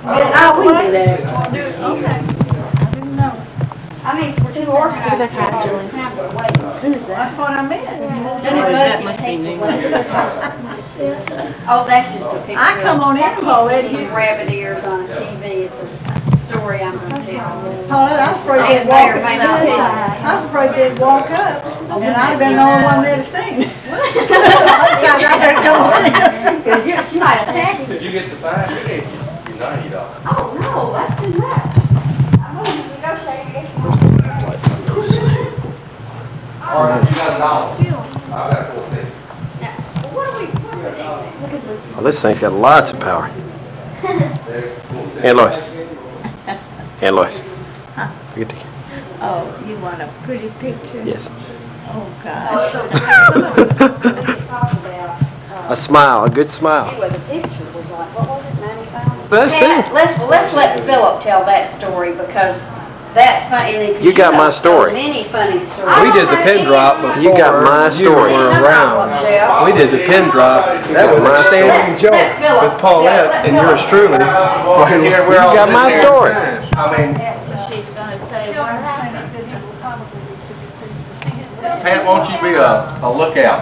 Oh, we can do that. Okay. I didn't know. I mean, we're too organized. It's time to wait. Who is that? That's what I meant. That must be new. Oh, that's just a picture. I come on in, Paulette. Some rabbit ears on a TV. It's a story I'm going to tell. Paulette, I was afraid they'd walk up. I was afraid they'd walk up, and I'd been the only one there to sing. Because she might attack you. Did you get the fine? We gave you $90. Oh, no, that's too much. I'm going to negotiate against you. All right, you got $1. I got $4.50. Now, what are we doing? Well, this thing's got lots of power. And Lois. And Lois. Huh? Forget to. Oh, you want a pretty picture? Yes. Oh, gosh. A smile, a good smile. Anyway, the picture was like, what was it, 95? That's Pat, too. let's let Philip tell that story because that's funny. And then, 'cause You got my so story. many funny stories. We did the pin drop before You got my story. you were around. We did the pin drop. That was a standing joke with Paulette and yours truly. You got my story. I mean, She's going to say one thing that could probably Pat, won't you be a lookout?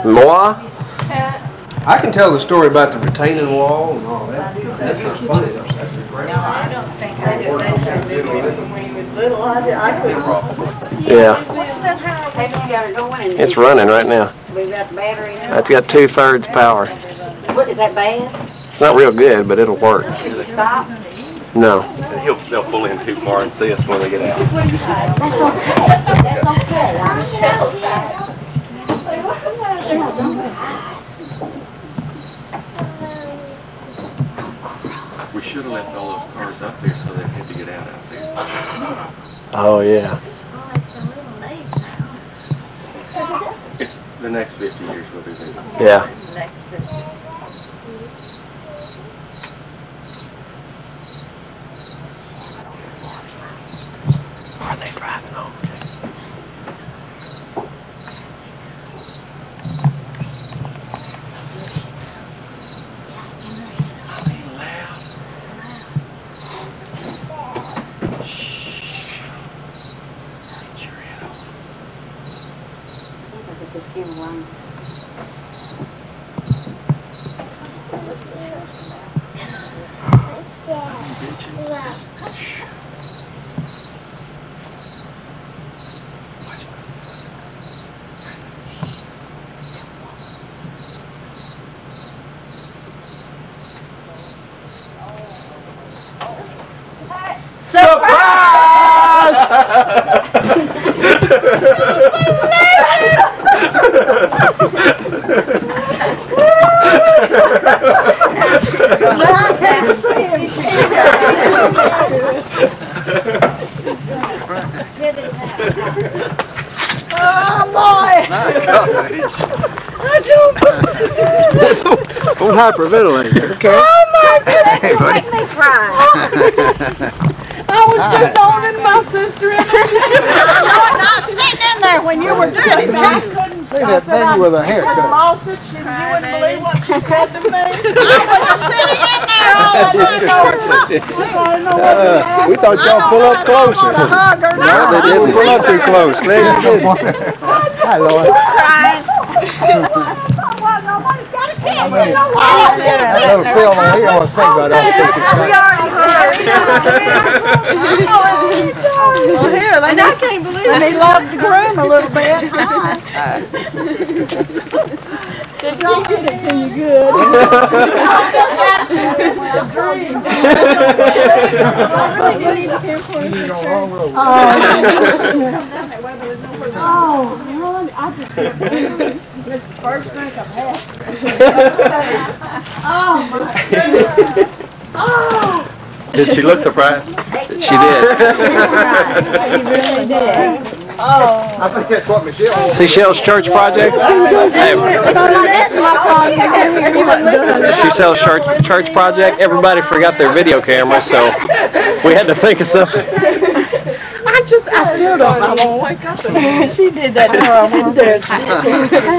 Moi? I can tell the story about the retaining wall and all that. That's not funny. That's a great. No, I don't think I did that when you was little. I couldn't. Yeah. Have you got it going? And It's running right now. we've got the battery in it. That's got 2/3 power. What, is that bad? It's not real good, but it'll work. Should we stop? No. They'll pull in too far and see us when they get out. That's okay. That's okay. I'm sure. We should have left all those cars up there so they had to get out there. Oh, yeah. It's the next 50 years will be there. Yeah. Are they driving home? Oh, boy! I Don't hyperventilate, okay? Oh, my goodness, you make me cry. I was just owning my sister in the I was sitting in there when you were doing it. I couldn't. Look at that baby with a haircut. I lost it. You wouldn't believe what she said to me. I was sitting in there all the time. We thought y'all pull up closer. No, they didn't pull up too close. Hi, Lois. Nobody's got a camera. I have a film on here I want to think about all this excitement. Well, here, and I can't believe it. He loved the groom a little bit. Did y'all get it to you good? Oh, I just can't believe it. This is the first drink I've had. Oh, my goodness. Oh. Did she look surprised? She did. You really did. Oh. I think that's what Michelle. Seashells Church Project? That's my project. Seashells Church Project. Everybody forgot their video cameras, so we had to think of something. I I still don't know. I won't wake up. She did that to her.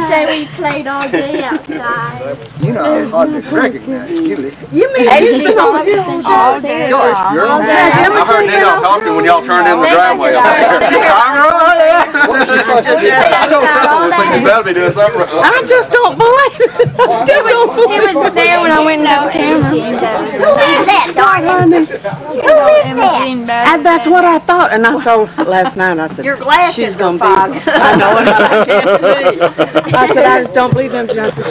So we played all day outside. You know, I hardly recognize you. You mean She's been all day. Gosh, you're I heard Nino talking when y'all turned in the driveway up there. What is she supposed to do? I don't know. I was thinking about be doing something. I just don't believe it. I still don't believe He was there when I went into the camera. it. And that's what I thought. And I told last night, I said, Your glasses she's are going to fogged. be. I know it, but I can't see. I said, I just don't believe them. I said,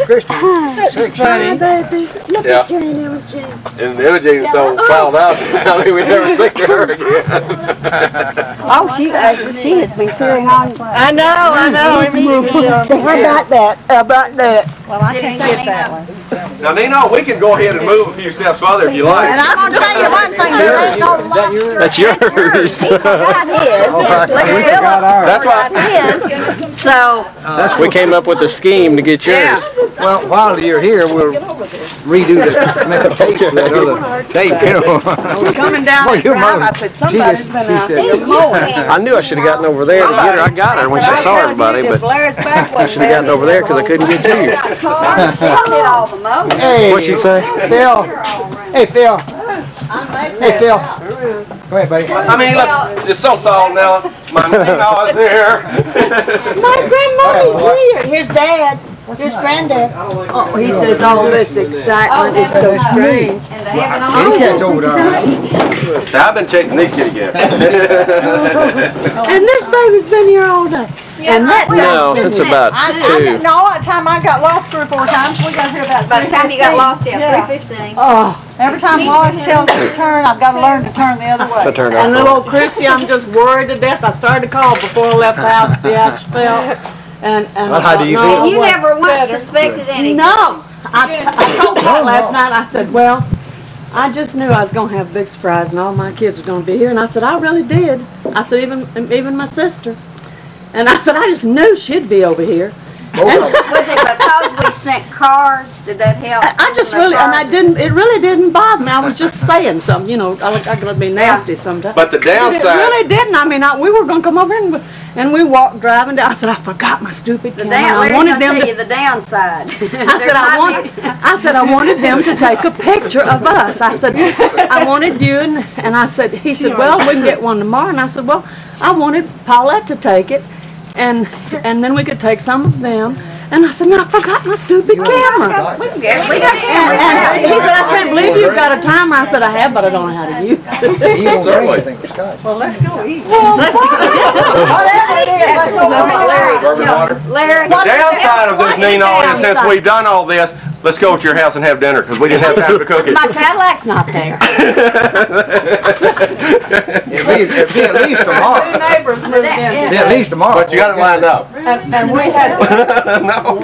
Christian, Funny, baby. Look Yeah. at Jane, there was Jane. And the Imogene so fouled up, I mean, we never speak to her again. Oh, she has been carrying on. I know. how about that? Well, I can't get that one. Now, Nino, we can go ahead and move a few steps further if you like. And I'm going to tell you one thing. There ain't no monster. That's yours. He forgot his. That's right. His. So, We came up with a scheme to get yours. Well, while you're here, we'll redo make a tape for that other tape, you know. Coming down Well, the your drive, mother, I said, somebody's been out she there said, mowing. I knew I should have gotten over there to get her. I got her when she saw everybody, but I should have gotten over there because I couldn't get to you. she did all the mowing. hey, What'd she say? Phil. Hey, Phil. Hey, Phil. Go ahead, buddy. I mean, look, it's so soft now. My Nino is here. My grandmother's here. Here's Dad. Here's Granddad. Oh, he says all this excitement is so strange. And they have it on. Kitty cat's over there. Now, I've been chasing these kitty cats. And this baby's been here all day. And that No, since about 2. No, that time I got lost 3 or 4 times. We got here about By the time you got lost, yeah, 3:15. Oh, every time Lois tells me to turn, I've got to learn to turn the other way. I turned And off. little old Christy, I'm just worried to death. I started to call before I left the house to see how she felt. And Well, how do you no, feel? And you it never wasn't once better. suspected anything. No, I told Paul last night, I said, well, I just knew I was going to have a big surprise and all my kids were going to be here. And I said, I really did. I said, even my sister. And I said, I just knew she'd be over here. Was it because we sent cards? Did that help? I just really, and I didn't, it really didn't bother me. I was just saying something, you know, I could be nasty sometimes. But the But it downside, really didn't. I mean, we were going to come over and we walked driving down. I said, I forgot my stupid The camera. down, I Larry's wanted gonna them tell to you the downside. I said I wanted them to take a picture of us. I said I wanted you and I said he said, well, we can get one tomorrow. And I said, well, I wanted Paulette to take it and then we could take some of them. And I said, no, I forgot my stupid camera. We got And cameras. he said, I can't believe you've got a timer. I said, I have, but I don't know how to use it. You don't bring anything for Scotch. Well, let's go eat. Let's go. Whatever it is. Larry, the downside of this, Nino, is since we've done all this, let's go to your house and have dinner because we didn't have time to cook it. My Cadillac's not there. It'll be at least tomorrow. Two neighbors moved in. It'll be at least tomorrow. But you got it lined up. And we had. No.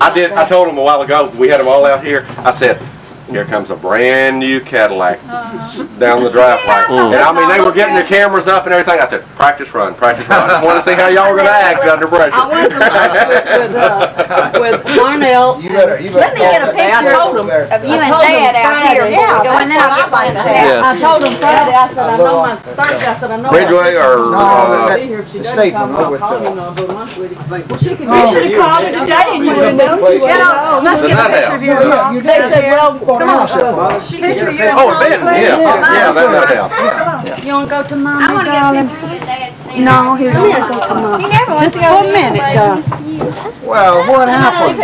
I told them a while ago, we had them all out here. I said, here comes a brand new Cadillac down the driveway. And I mean, they were getting their cameras up and everything. I said, practice run, practice run. I just want to see how y'all were going to act under pressure. I went to lunch with Marnell. You better. let me get a picture told him. of you and Dad out here before we go in there. I'll get mine to have. I told him Friday, I said, I know my Thursday, I said, I know. Ridgeway or No, Be here if she the doesn't state come, one I'll with call the- you and I'll go to lunch with you. Well, she could, you should have called me today and you would have known she was. Let's get a picture of you. They said, well, come on. Picture of you. Oh, Ben, yeah, that help. You want to go to I Mommy, want to get a darling? picture of you and Dad standing. No, he don't want to go to Mommy. Just for a minute, darling. Well, what happened?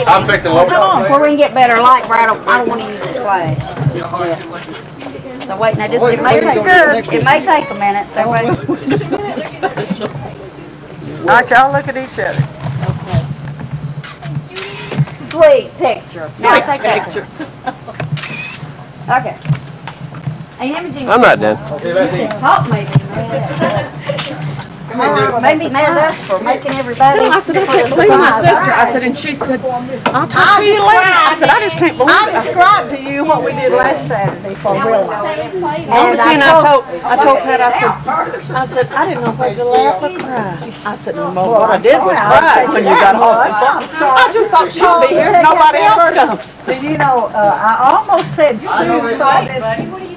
I'm fixing low. Where we can get better light, where I don't want to use the flash. So wait, now it may take a minute, so wait. All right, y'all look at each other. Sweet picture. Now take that. Okay. Hey, Imogene. I'm not done. She said, help me. maybe mad at us for making everybody. No, I said, I can't believe my sister. I said, and she said, I'll talk to you later. I said, I just can't believe it. I described to you what we did last Saturday for real life. And I told Pat, I said, I didn't know whether to laugh or cry. I said, no, what I did was cry when you got home. I just thought she'd be here if nobody else comes. Did you know, I almost said Sue thought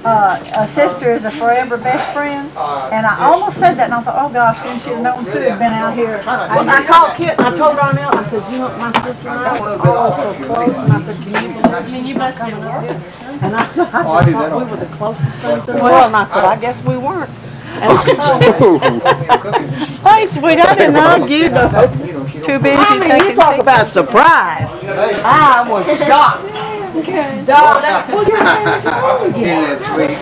a sister is a forever best friend, and I almost said that, and I thought, oh gosh, then she'd have known Sue had been out here. Well, I called Kit and I told Darnell, I said, you know, my sister and I were all so close, and I said, can you believe me? You must be working. And I said, I just thought we were the closest things in the world, and I said, I guess we weren't. Hey, sweet, I didn't hug you, though. Too busy I mean, you talk about surprise. I was shocked. Isn't that sweet?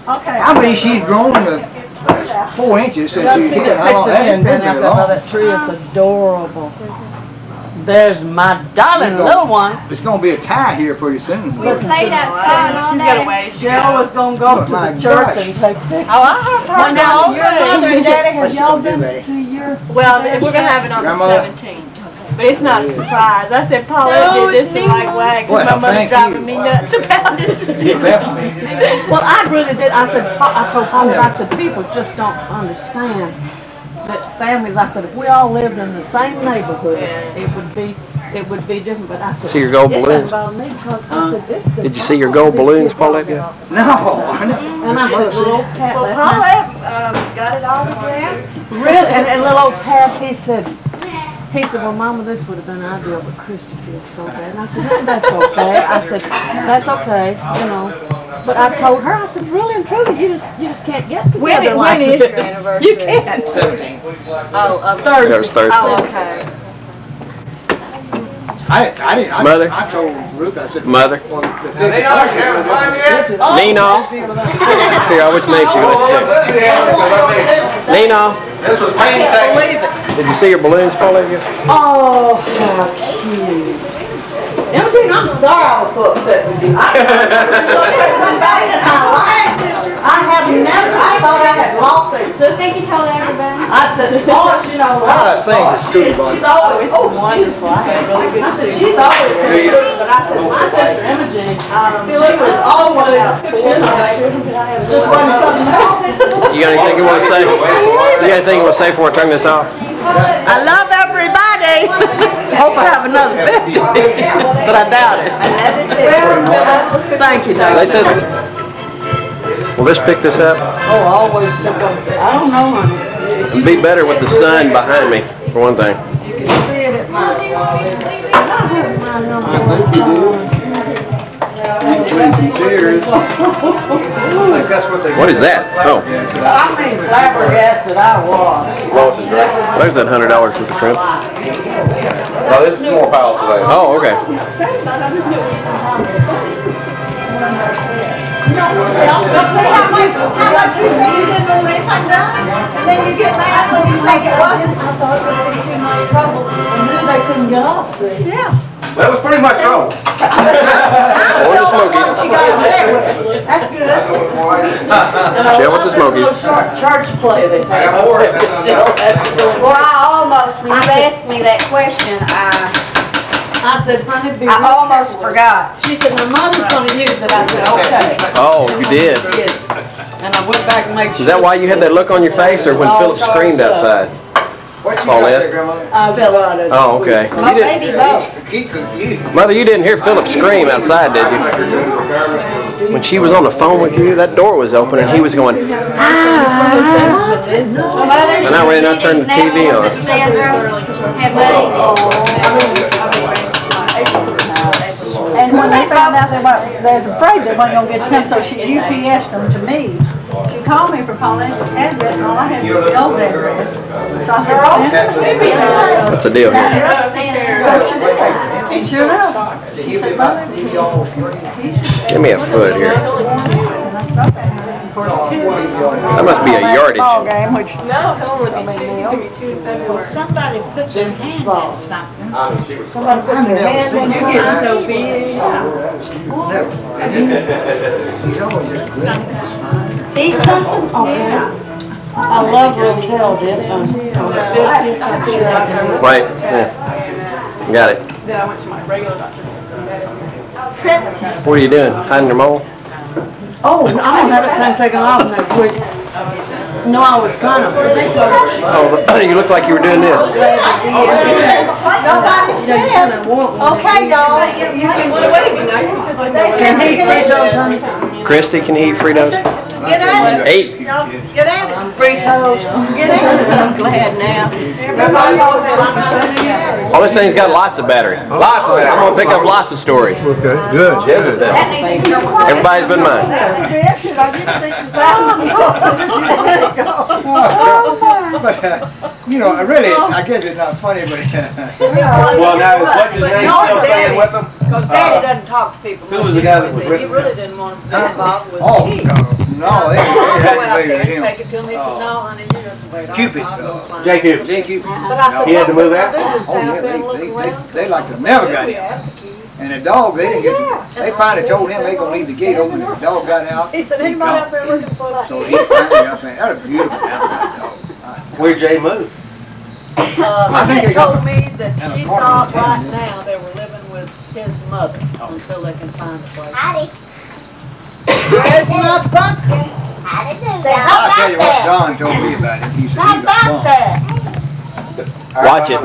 Okay. I mean, she's grown to 4 inches since You she's see here. that How long? That picture hasn't been very long. that tree? It's adorable. There's my darling little one. There's going to be a tie here pretty soon. We played outside all day. Jill was going to go to my the church gosh. and take pictures. Oh, I heard Well, now, your mother and daddy, What have y'all you gonna do, been Betty? to your... Well, we're going to have it on Grandmother? the 17th. But it's not a surprise. I said, Paula No, did this it's the me. right way because Well, my mother's thank driving you. me nuts about it. Definitely. Well, I really did. I said, I told Paul, I said, people just don't understand that families, I said, if we all lived in the same neighborhood, it would be different. But I said, See your gold it balloons? doesn't bother me because I said, it's Did you see your gold balloons, Paulette? No, I know. And I said, little old cat Well, last night. Paulette got it all together. Really? And little old Pat, he said, well, Mama, this would have been ideal, but Christy feels so bad. And I said, that's okay. I said, that's okay, you know. But I told her, I said, really and truly, you just can't get together like when is this. your anniversary? You can't. 17. Oh, Thursday. That was Thursday. Oh, okay. I told Ruth, I said, Mother. well, the 50th Nina. Figure out which name she's going to take. Nina. This was painstaking. Did you see your balloons, Paulette? Oh, how cute. Imogen, I'm sorry I was so upset with you. I thought I had lost a sister. Think you told everybody? I said, gosh, you know, I think the school bus. she's always wonderful. I had really good sister. She's always been good, but I said, my sister Imogen, she was always, just running something. You got anything you want to say? You got anything you want to say before I turn this off? I love everybody. Hope I have another 50, but I doubt it. Thank you, Doug. They said, will this pick this up? Oh, always pick up. I don't know, honey. It'd be better with the sun behind me, for one thing. You can see it at my. I have my number one song. Cheers. I think that's what they. What is that? Oh, I mean, flabbergasted I was. Ross is right. there's that $100 worth of shrimp. No, this is more piles today. Oh, okay. How much you say you didn't want anything done? And then you get mad when you think it wasn't. I thought it would be too much trouble, and then they couldn't get off, see? Yeah. That was pretty much so. Or the Smokies. She got upset with it. That's good. Share with the Smokies. Church play they take. Well, I almost, when you asked me that question, I said, honey, be I almost forgot. She said, my mother's gonna use it. I said, okay. Oh, you did. Yes. And I went back and made sure. Is that why you had that look on your face, or when Philip screamed outside? What you Paulette? got there, Grandma? I forgot it. Oh, okay. Well, You didn't, maybe both. Keep confused. Mother, you didn't hear Philip scream outside, did you? When she was on the phone with you, that door was open and he was going, Mother, did And I ran you out, see turned these the TV napkins on. that Sandra had made? And when they found out they was afraid they weren't gonna get them, so she UPS'd them to me. She called me for Pauline's address, and all I had was the old address. So I said, what's the deal here? so she did. And sure enough, she said, Mother, Give me a foot here. That must be a yardage. ball game, which No, it'll only be two. It's going to be 2 in February. Somebody put their hand in something. somebody put their hand in It's getting so big. Eat something? Oh, yeah. I love Rotel, dip. Right. Yeah. Got it. Then I went to my regular doctor to get some medicine. What are you doing? Hiding your mole? Oh, I'm gonna have everything taken off next week. No, I was trying to. Oh, you look like you were doing this. Nobody said. Okay, y'all. You can Well, it would be nice because I know Can he eat Fritos, honey? Christy, can you eat Fritos? get at it. 8. Y'all get at it. Fritos. Get at it. I'm glad now. Everybody knows that I'm supposed to get it. Oh, this thing's got lots of battery. Lots of I'm that. gonna pick up lots of stories. Okay, good, good. Everybody's been mine. Should I get 60,000? But, you know, really, I guess it's not funny, but. Well, now, what's his name still staying with them? Because Daddy doesn't talk to people. Who was the guy that was He with him? really didn't want to be involved with Oh, me. no, they I'll go had to out be there with and him. take it to him. He said, no, honey, you just wait. Cupid, I'll go find J. it." Cooper. Thank you. But I said, He had to move what out? we're gonna do is Oh, stay yeah, out there and look around. they like to never got him. And the dog, they didn't get, they finally told him they gonna leave the gate open, and the dog got out. He said, anybody out there looking for that? So he finally got back. That was beautiful, that dog. Where'd Jay move? I think They they got- told me that and she a thought partner. right now they were living with his mother until they can find a place. Howdy. Where's my pumpkin? Howdy do, Say y'all. I'll tell you what Don told me about it. He said How he's a about bum. that? Watch it. He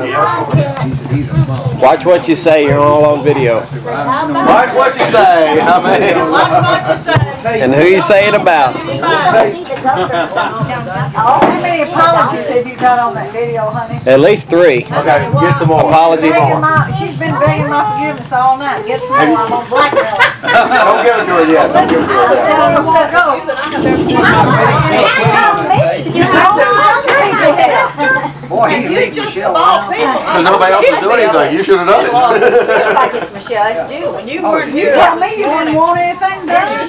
said he's a bum. Watch what you say. You're all on video. I said, well, I don't know. Watch what you say. I mean. Watch what you say. And who you say it about? See the doctor. How many apologies have you got on that video, honey? At least 3. Okay, get some more. Apologies. She's been begging my forgiveness all night. Get some more, I'm on blackmail. Don't give it to her yet. Don't give it to her yet. I don't want to go. Boy, he leaked Michelle out. Because nobody else was doing anything. You should have done it. Looks like it's Michelle, it's Julie. When you Oh, weren't you You here, tell me you didn't want anything done. I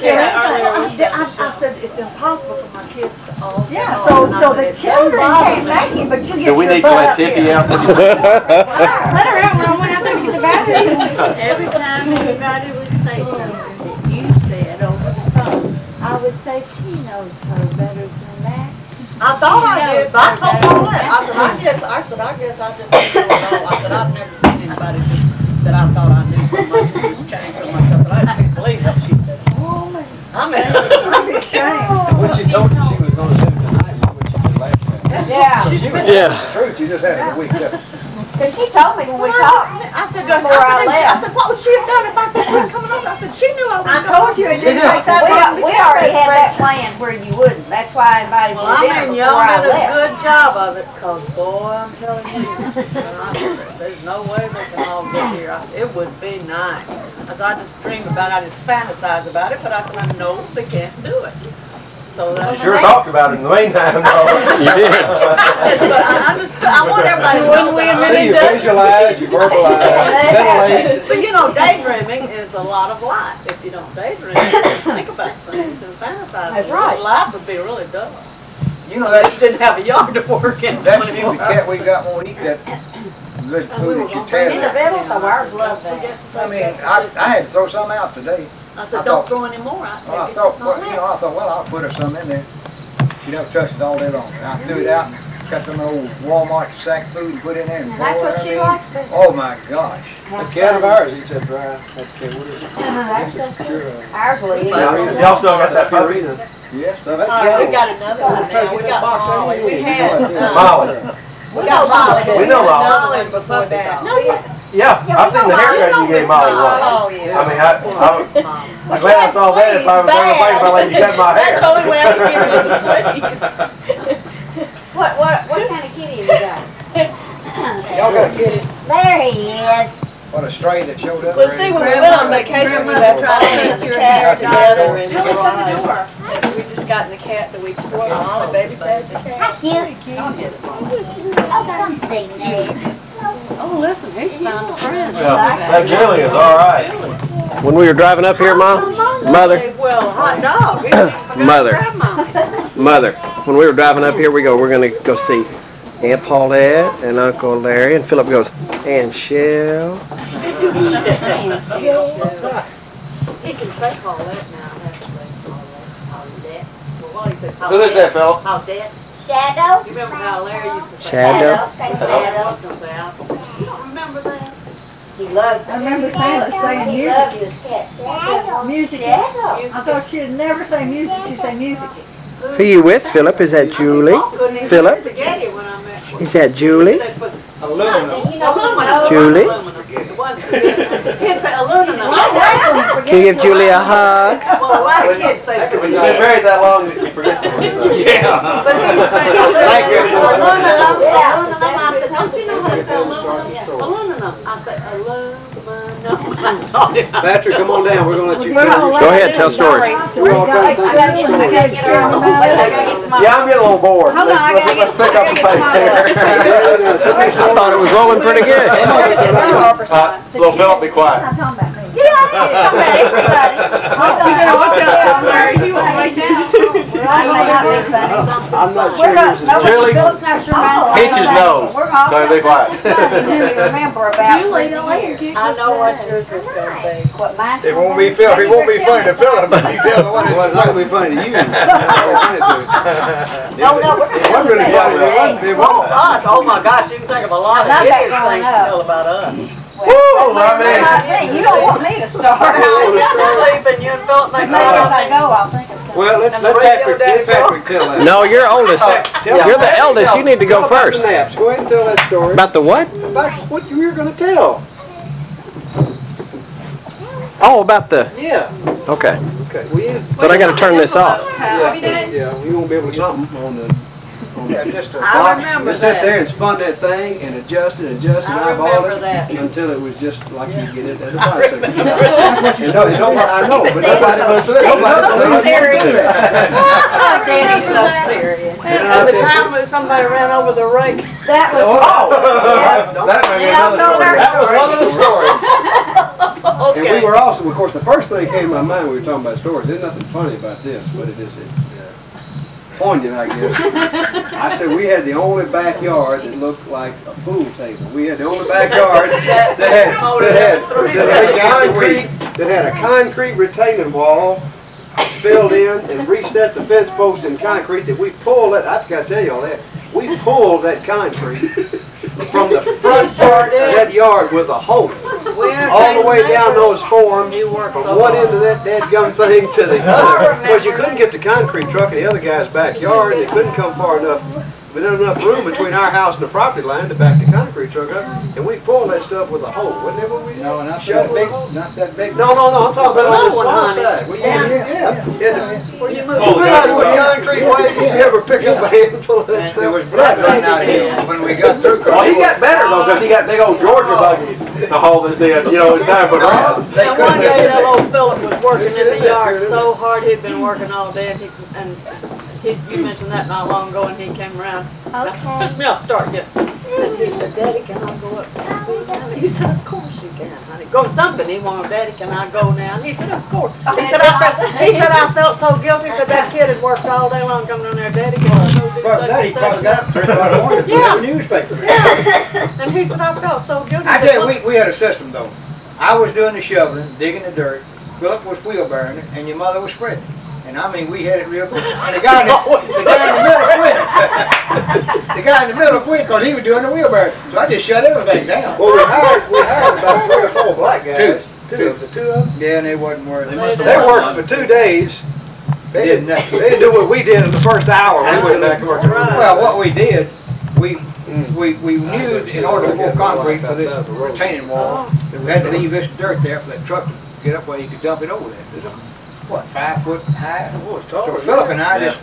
said, it's impossible for my kids to all. get Yeah, home." so the children can't make it, but you Do get we your need to butt let up Tiffy here. out? Let her out, Mom, when I think it's the batteries. Every time anybody would say something that you said over the phone, I would say she knows her better than that. I thought I did, but I told Paulette, I said, I guess I just didn't know it all. I said, I've never seen anybody that I thought I knew so much and just changed so much. I said, I just can't believe that. She said, I'm I'd be ashamed. When she told you she was gonna do it tonight, what she did last night. Yeah, Yeah. The truth, she just had it a week up. because she told me when we talked. I said, Before I left. what would she have done if I said, who's coming over? I said, she knew I was I told you it didn't take that long. We already had that planned where you wouldn't. That's why I invited you Well, to I dinner mean, before y'all I did a left. good job of it, cause boy, I'm telling you, there's no way they can all get here. It would be nice. As I just dream about it, I just fantasize about it, but I said, I know they can't do it. So that's. Sure talked about it in the meantime, though. You did. I said, but I understood, I want everybody to know that. You visualize, you verbalize, ventilate. But you know, daydreaming is a lot of life. If you don't daydream, you think about things and fantasize. That's right. Life would be really dull. You know, They that's, didn't have a yard to work in. that stupid cat we got won't eat that good food that you In the tear. middle, so ours love that. I mean, I had to throw some out today. I said, I don't thought- throw any more out. Well, I thought, well, you know, I thought, well, I'll put her some in there. She never touched it all day long. And I threw it out, got them old Walmart sack food and put in there and That's boiled what it she in. likes to do. Oh my gosh. The cat of ours eats that dry, that cat, what is it? Ours will eat it. Y'all still got that puppy? Yes. So that We cat, got another one now. We got Molly. We had, Molly. we got Molly. We know Molly. Molly was before that. Yeah, I've seen the haircut you gave Molly once. Oh, yeah. I mean, I'm glad I saw that if I was ever thinking about letting you cut my hair. That's the only way I can give you the please. What kind of kitty you got? Y'all got a kitty? There he is. What a stray that showed up. Well, see, when we went on vacation, we were trying to keep your cat together and Julie's on the door. and we just got in the cat the week before. Molly babysat the Hi, cat. cute. Oh, come see me. Oh, listen, he's found a friend. That Julie is all right. When we were driving up here, Mom, Mother, Well, hot dog. Mother, when we were driving up here, we're gonna go see Aunt Paulette and Uncle Larry, and Philip goes, and Shell. He can say Paulette now. I have to say Paulette. Paulette. Well, what do you say, Who is that, Phil? Paulette. Shadow. You remember how Larry used to say Shadow. I was gonna say apple. You don't remember that? He loves to. I remember Sandra saying He music loves is his cat Shadow. music. Shadow. I thought she'd never say music, she'd say music. Who you with, Philip? Is that Julie? Philip? Spaghetti when I met you. Is that Julie? Aluminum. You know, Aluminum. Julie? It was spaghetti. He'd say aluminum. Can you give Julie a hug? Well, a lot of kids say When you've been married that long, you forget the words. yeah. But he would say aluminum. Aluminum. I said, don't you know how to say aluminum? Aluminum. I said aluminum. Patrick, come on down. We're going to let you finish. Go ahead, tell stories. Yeah, I'm getting a little bored. Let's pick up the pace here. I thought it was rolling pretty good. Little Philip, be quiet. I'm not sure. Julie, Peach's nose. So be quiet. I know what yours is going to be. It won't be Phil. He won't be funny to Philip, but he's the other one. Well, it's not going to be funny to you. No, no, It wasn't really funny. It wasn't. Us. Oh my gosh, you can think of a lot of hideous things to tell about us. Woo! I mean, You don't want me to start. Sleep and you and Philip make As I go, I'll think of something. Well, let Patrick tell that. No, you're oldest. You're the eldest. You need to go first. Go ahead and tell that story. About the what? About what you were going to tell. Oh, about the. Yeah. Okay. Okay. Well, yeah. But I got to turn this off. Yeah, we won't be able to jump on the. just a I remember Just sit that. there and spun that thing and adjust it, I eyeball remember that. it until it was just like you get it at a bicycle. I know, but nobody was Daddy's so serious. And the time when somebody ran over the rake. That was That may be another story. that was one of the stories. And we were also, of course, the first thing that came to my mind when we were talking about stories, there's nothing funny about this, but it is poignant, I guess. I said we had the only backyard that looked like a pool table. We had the only backyard that had a concrete retaining wall filled in and reset the fence posts in concrete that we pulled that, I forgot to tell you all that, we pulled that concrete from the front part of that yard with a hose. All the way down those forms, from one end of that dadgum thing to the other. Because you couldn't get the concrete truck in the other guy's backyard, and it couldn't come far enough. We didn't have enough room between our house and the property line to back the concrete truck up, and we pulled that stuff with a hoe. Wasn't that what we did? No, not that big, not that big. No, I'm talking about on the Little one, small honey. side. Where you moved? You realize what concrete weighs? Did you ever pick up a handful of that And stuff? there was blood running out of him when we got through. Well, he got better though, because he got big old Georgia buggies to haul this in. You know, it's time for grass. And one day that old Philip was working in the yard so hard, he'd been working all day, and you mentioned that not long ago, and he came around. Okay. This milk started getting. And he said, Daddy, can I go up to speak? And he said, of course you can, honey. Go something. He wanted, Daddy, can I go now? And he said, of course. He said, I felt so guilty. He said, that kid had worked all day long coming down there. Daddy, can I go do Well, such Daddy and probably such? got up 3 o'clock in the morning to Yeah. the newspaper. Yeah. And he said, I felt so guilty. I tell you, we had a system though. I was doing the shoveling, digging the dirt. Philip was wheelbarrowing it, and your mother was spreading. And I mean, we had it real good. And the guy in the middle quit. The guy in the middle quit because he was doing the wheelbarrow. So I just shut everything down. Well, we hired about 3 or 4 black guys. Two of them. Yeah, and they wasn't worth it. They worked for 2 days. They didn't do what we did in the first hour. We went back to work. Well, what we did, we knew in order to pour concrete for this retaining wall, that we had to leave this dirt there for that truck to get up where you could dump it over there. What, 5 foot high? So Philip and I just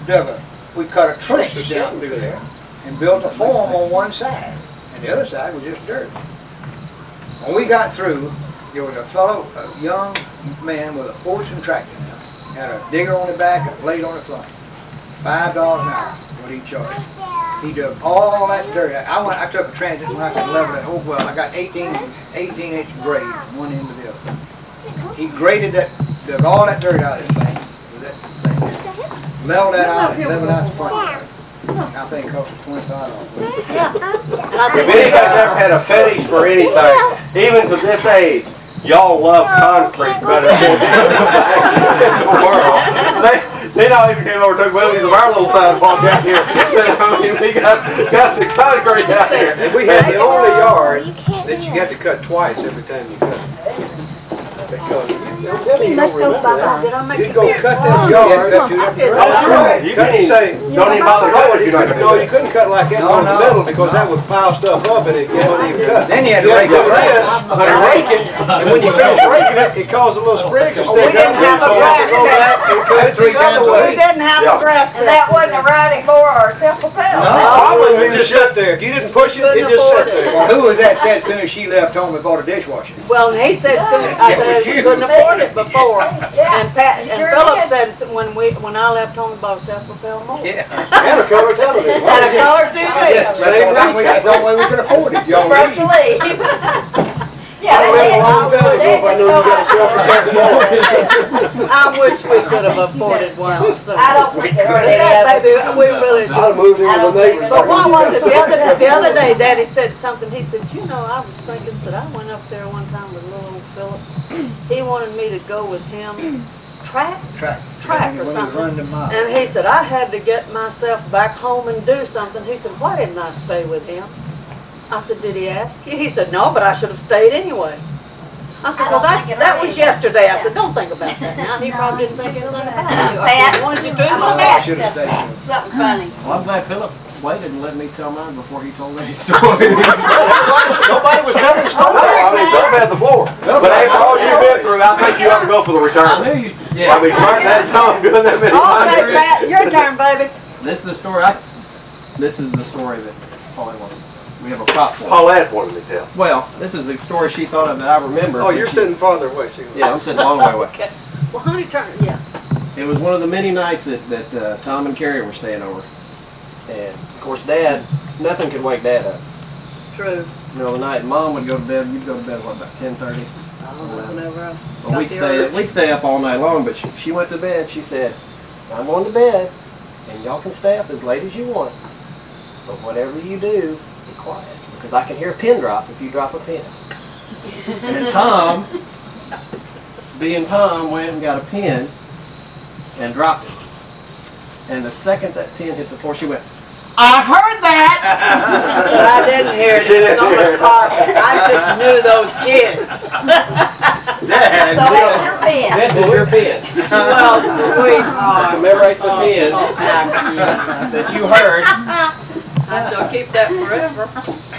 we cut a trench down through there and built a form on one side, and the other side was just dirt. When we got through, there was a young man with a Fortune tractor now, had a digger on the back, a blade on the front. $5 an hour, what he charged. He dug all that dirt. I took a transit and I could level it. Oh well, I got 18-inch grade from one end to the other. He graded that, dug all that dirt out of this thing. Leveled that out and leveled out the front yard. I think it cost us $25. Yeah. If anybody's ever had a fetish for anything, even to this age, y'all love concrete better than the world. He not even came over and took Willie's of our little sidewalk out here. I mean, we got some concrete out here. And we had the only yard that you had to cut twice every time you cut. Because you must go bye-bye. you go cut that yard. That's right. You couldn't say, don't even bother going if you're not going to do No, it. you couldn't cut like that No, on the no. middle because that would pile stuff up and it wouldn't even cut. Then you had to You rake had it. to do this, rake it, and when you finish raking it, it caused a little sprig to stick didn't up. have a grass Go back and cut it Three the other times a We way. didn't have Yeah. a grass And that wasn't a riding for or self-propelled. Probably you just sit there. If you didn't push it, it just sat there. Well, who was that said as soon as she left home and bought a dishwasher? Well, and he said, I said, you couldn't afford it before. And Pat, and Sure Philip did. said, when I left home, I bought a self-propelled mower. Yeah. And a color television. And a color TV. Yes, that's the only way we could afford it. Y'all For us to leave. leave. I remember a long time ago, if I knew you got a self-protective mower. I wish we could have afforded one. So. I don't think there But are any that, of baby, us. we really I'd have moved in with the neighbors. But what was it, the other day, Daddy said something, he said, you know, I was thinking, said, I went up there one time with little old Philip. He wanted me to go with him, track or something. And he said, I had to get myself back home and do something. He said, why didn't I stay with him? I said, did he ask you? He said, no, but I should have stayed anyway. I said, well, that was yesterday. I said, don't think about that now. He probably didn't think anything about it. I said, wanted you to, I'm well, gonna ask. ask you something funny. Well, I'm glad Philip waited and let me tell mine before he told me his story. Nobody was telling No, I mean, Doug had the floor. But after all you've been through, I think you ought to go for the I return. knew you. I Yeah. mean, starting that time, doing that many times. Okay, Pat, your turn, baby. This is the story. This is the story that Paulette wanted. We have a prop for it. Paulette wanted me to tell. Well, this is a story she thought of that I remember. Oh, you're sitting farther away. See? Yeah, I'm sitting a long way away. Okay. Well, honey, turn, yeah. It was one of the many nights that Tom and Carrie were staying over. And, of course, Dad, nothing could wake Dad up. True. Middle of the night, Mom would go to bed. You'd go to bed, what, about 10:30? Whenever Well, we'd stay up all night long, but she went to bed. She said, I'm going to bed, and y'all can stay up as late as you want. But whatever you do, be quiet, because I can hear a pin drop if you drop a pin. And Tom, being Tom, went and got a pin and dropped it. And the second that pin hit the floor, she went, I heard that! But I didn't hear it. It was on the carpet. I just knew those kids. So that's your pen. This is your pin. Well, sweetheart. Commemorate the pin that you heard. I shall keep that forever.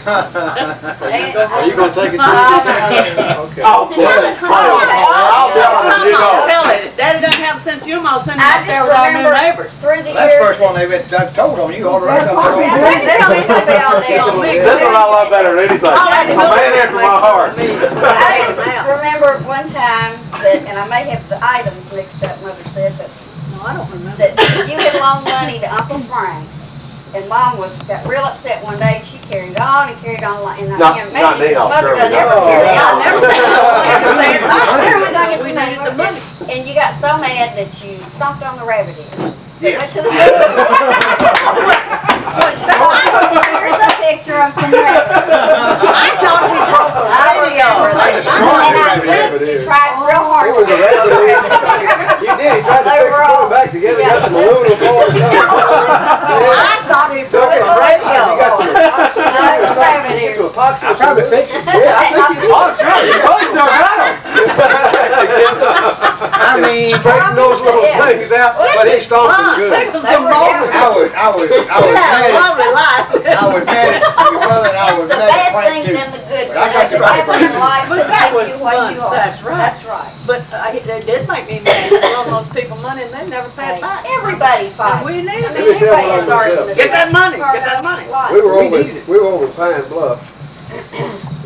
Are you going to take it to the Okay. Oh, good. I'll tell him, you know. Tell it. Daddy doesn't have a sense of humor. I'll send him I up there just with our new remember neighbors. through the That's the years. first one they've been told on you all right up They don't need to be on there. This one I love better than anything. A man after my heart. I just remember one time that, and I may have the items mixed up, Mother said, but No, I don't remember. that you had loaned money to Uncle Frank. And Mom got real upset one day, and she carried on and carried on, and I Not- can't not imagine his now, mother Shirley. doesn't ever carry on. Never. Where are we gonna get the We money? needed the money. And you got so mad that you stomped on the rabbit ears. Yeah. Went to the Here's a picture of some rabbits. I thought we broke a I radio. remember I that. destroyed And the I rabbit think ear. you tried real hard. It was a rabbit ear. You did. He tried to They fix were it, put all- them back together, yeah. got some aluminum foil or something. I thought we Took broke it, a radio. you got some epoxy or rabbit something. ears. Some epoxy or I probably something. fixed it. Yeah, I think you. Oh, sure. You both know got them. I mean, Straighten those little things out, but he stomped them good. It was a moment. I was We had a mad. lovely life. I was mad at your mother and I It's was the mad at bad Frank things too. and the good But I got things. you The right. bad things in life But that that make was you what fun. you are. That's right. That's right. But they did make me mad. I loaned those people money and they never paid back. Everybody fights. We need I it. mean, Let me tell everybody you has what I was arguments. Get that money. Part Get that of money. life. We were We over, needed it. we were over in Pine Bluff,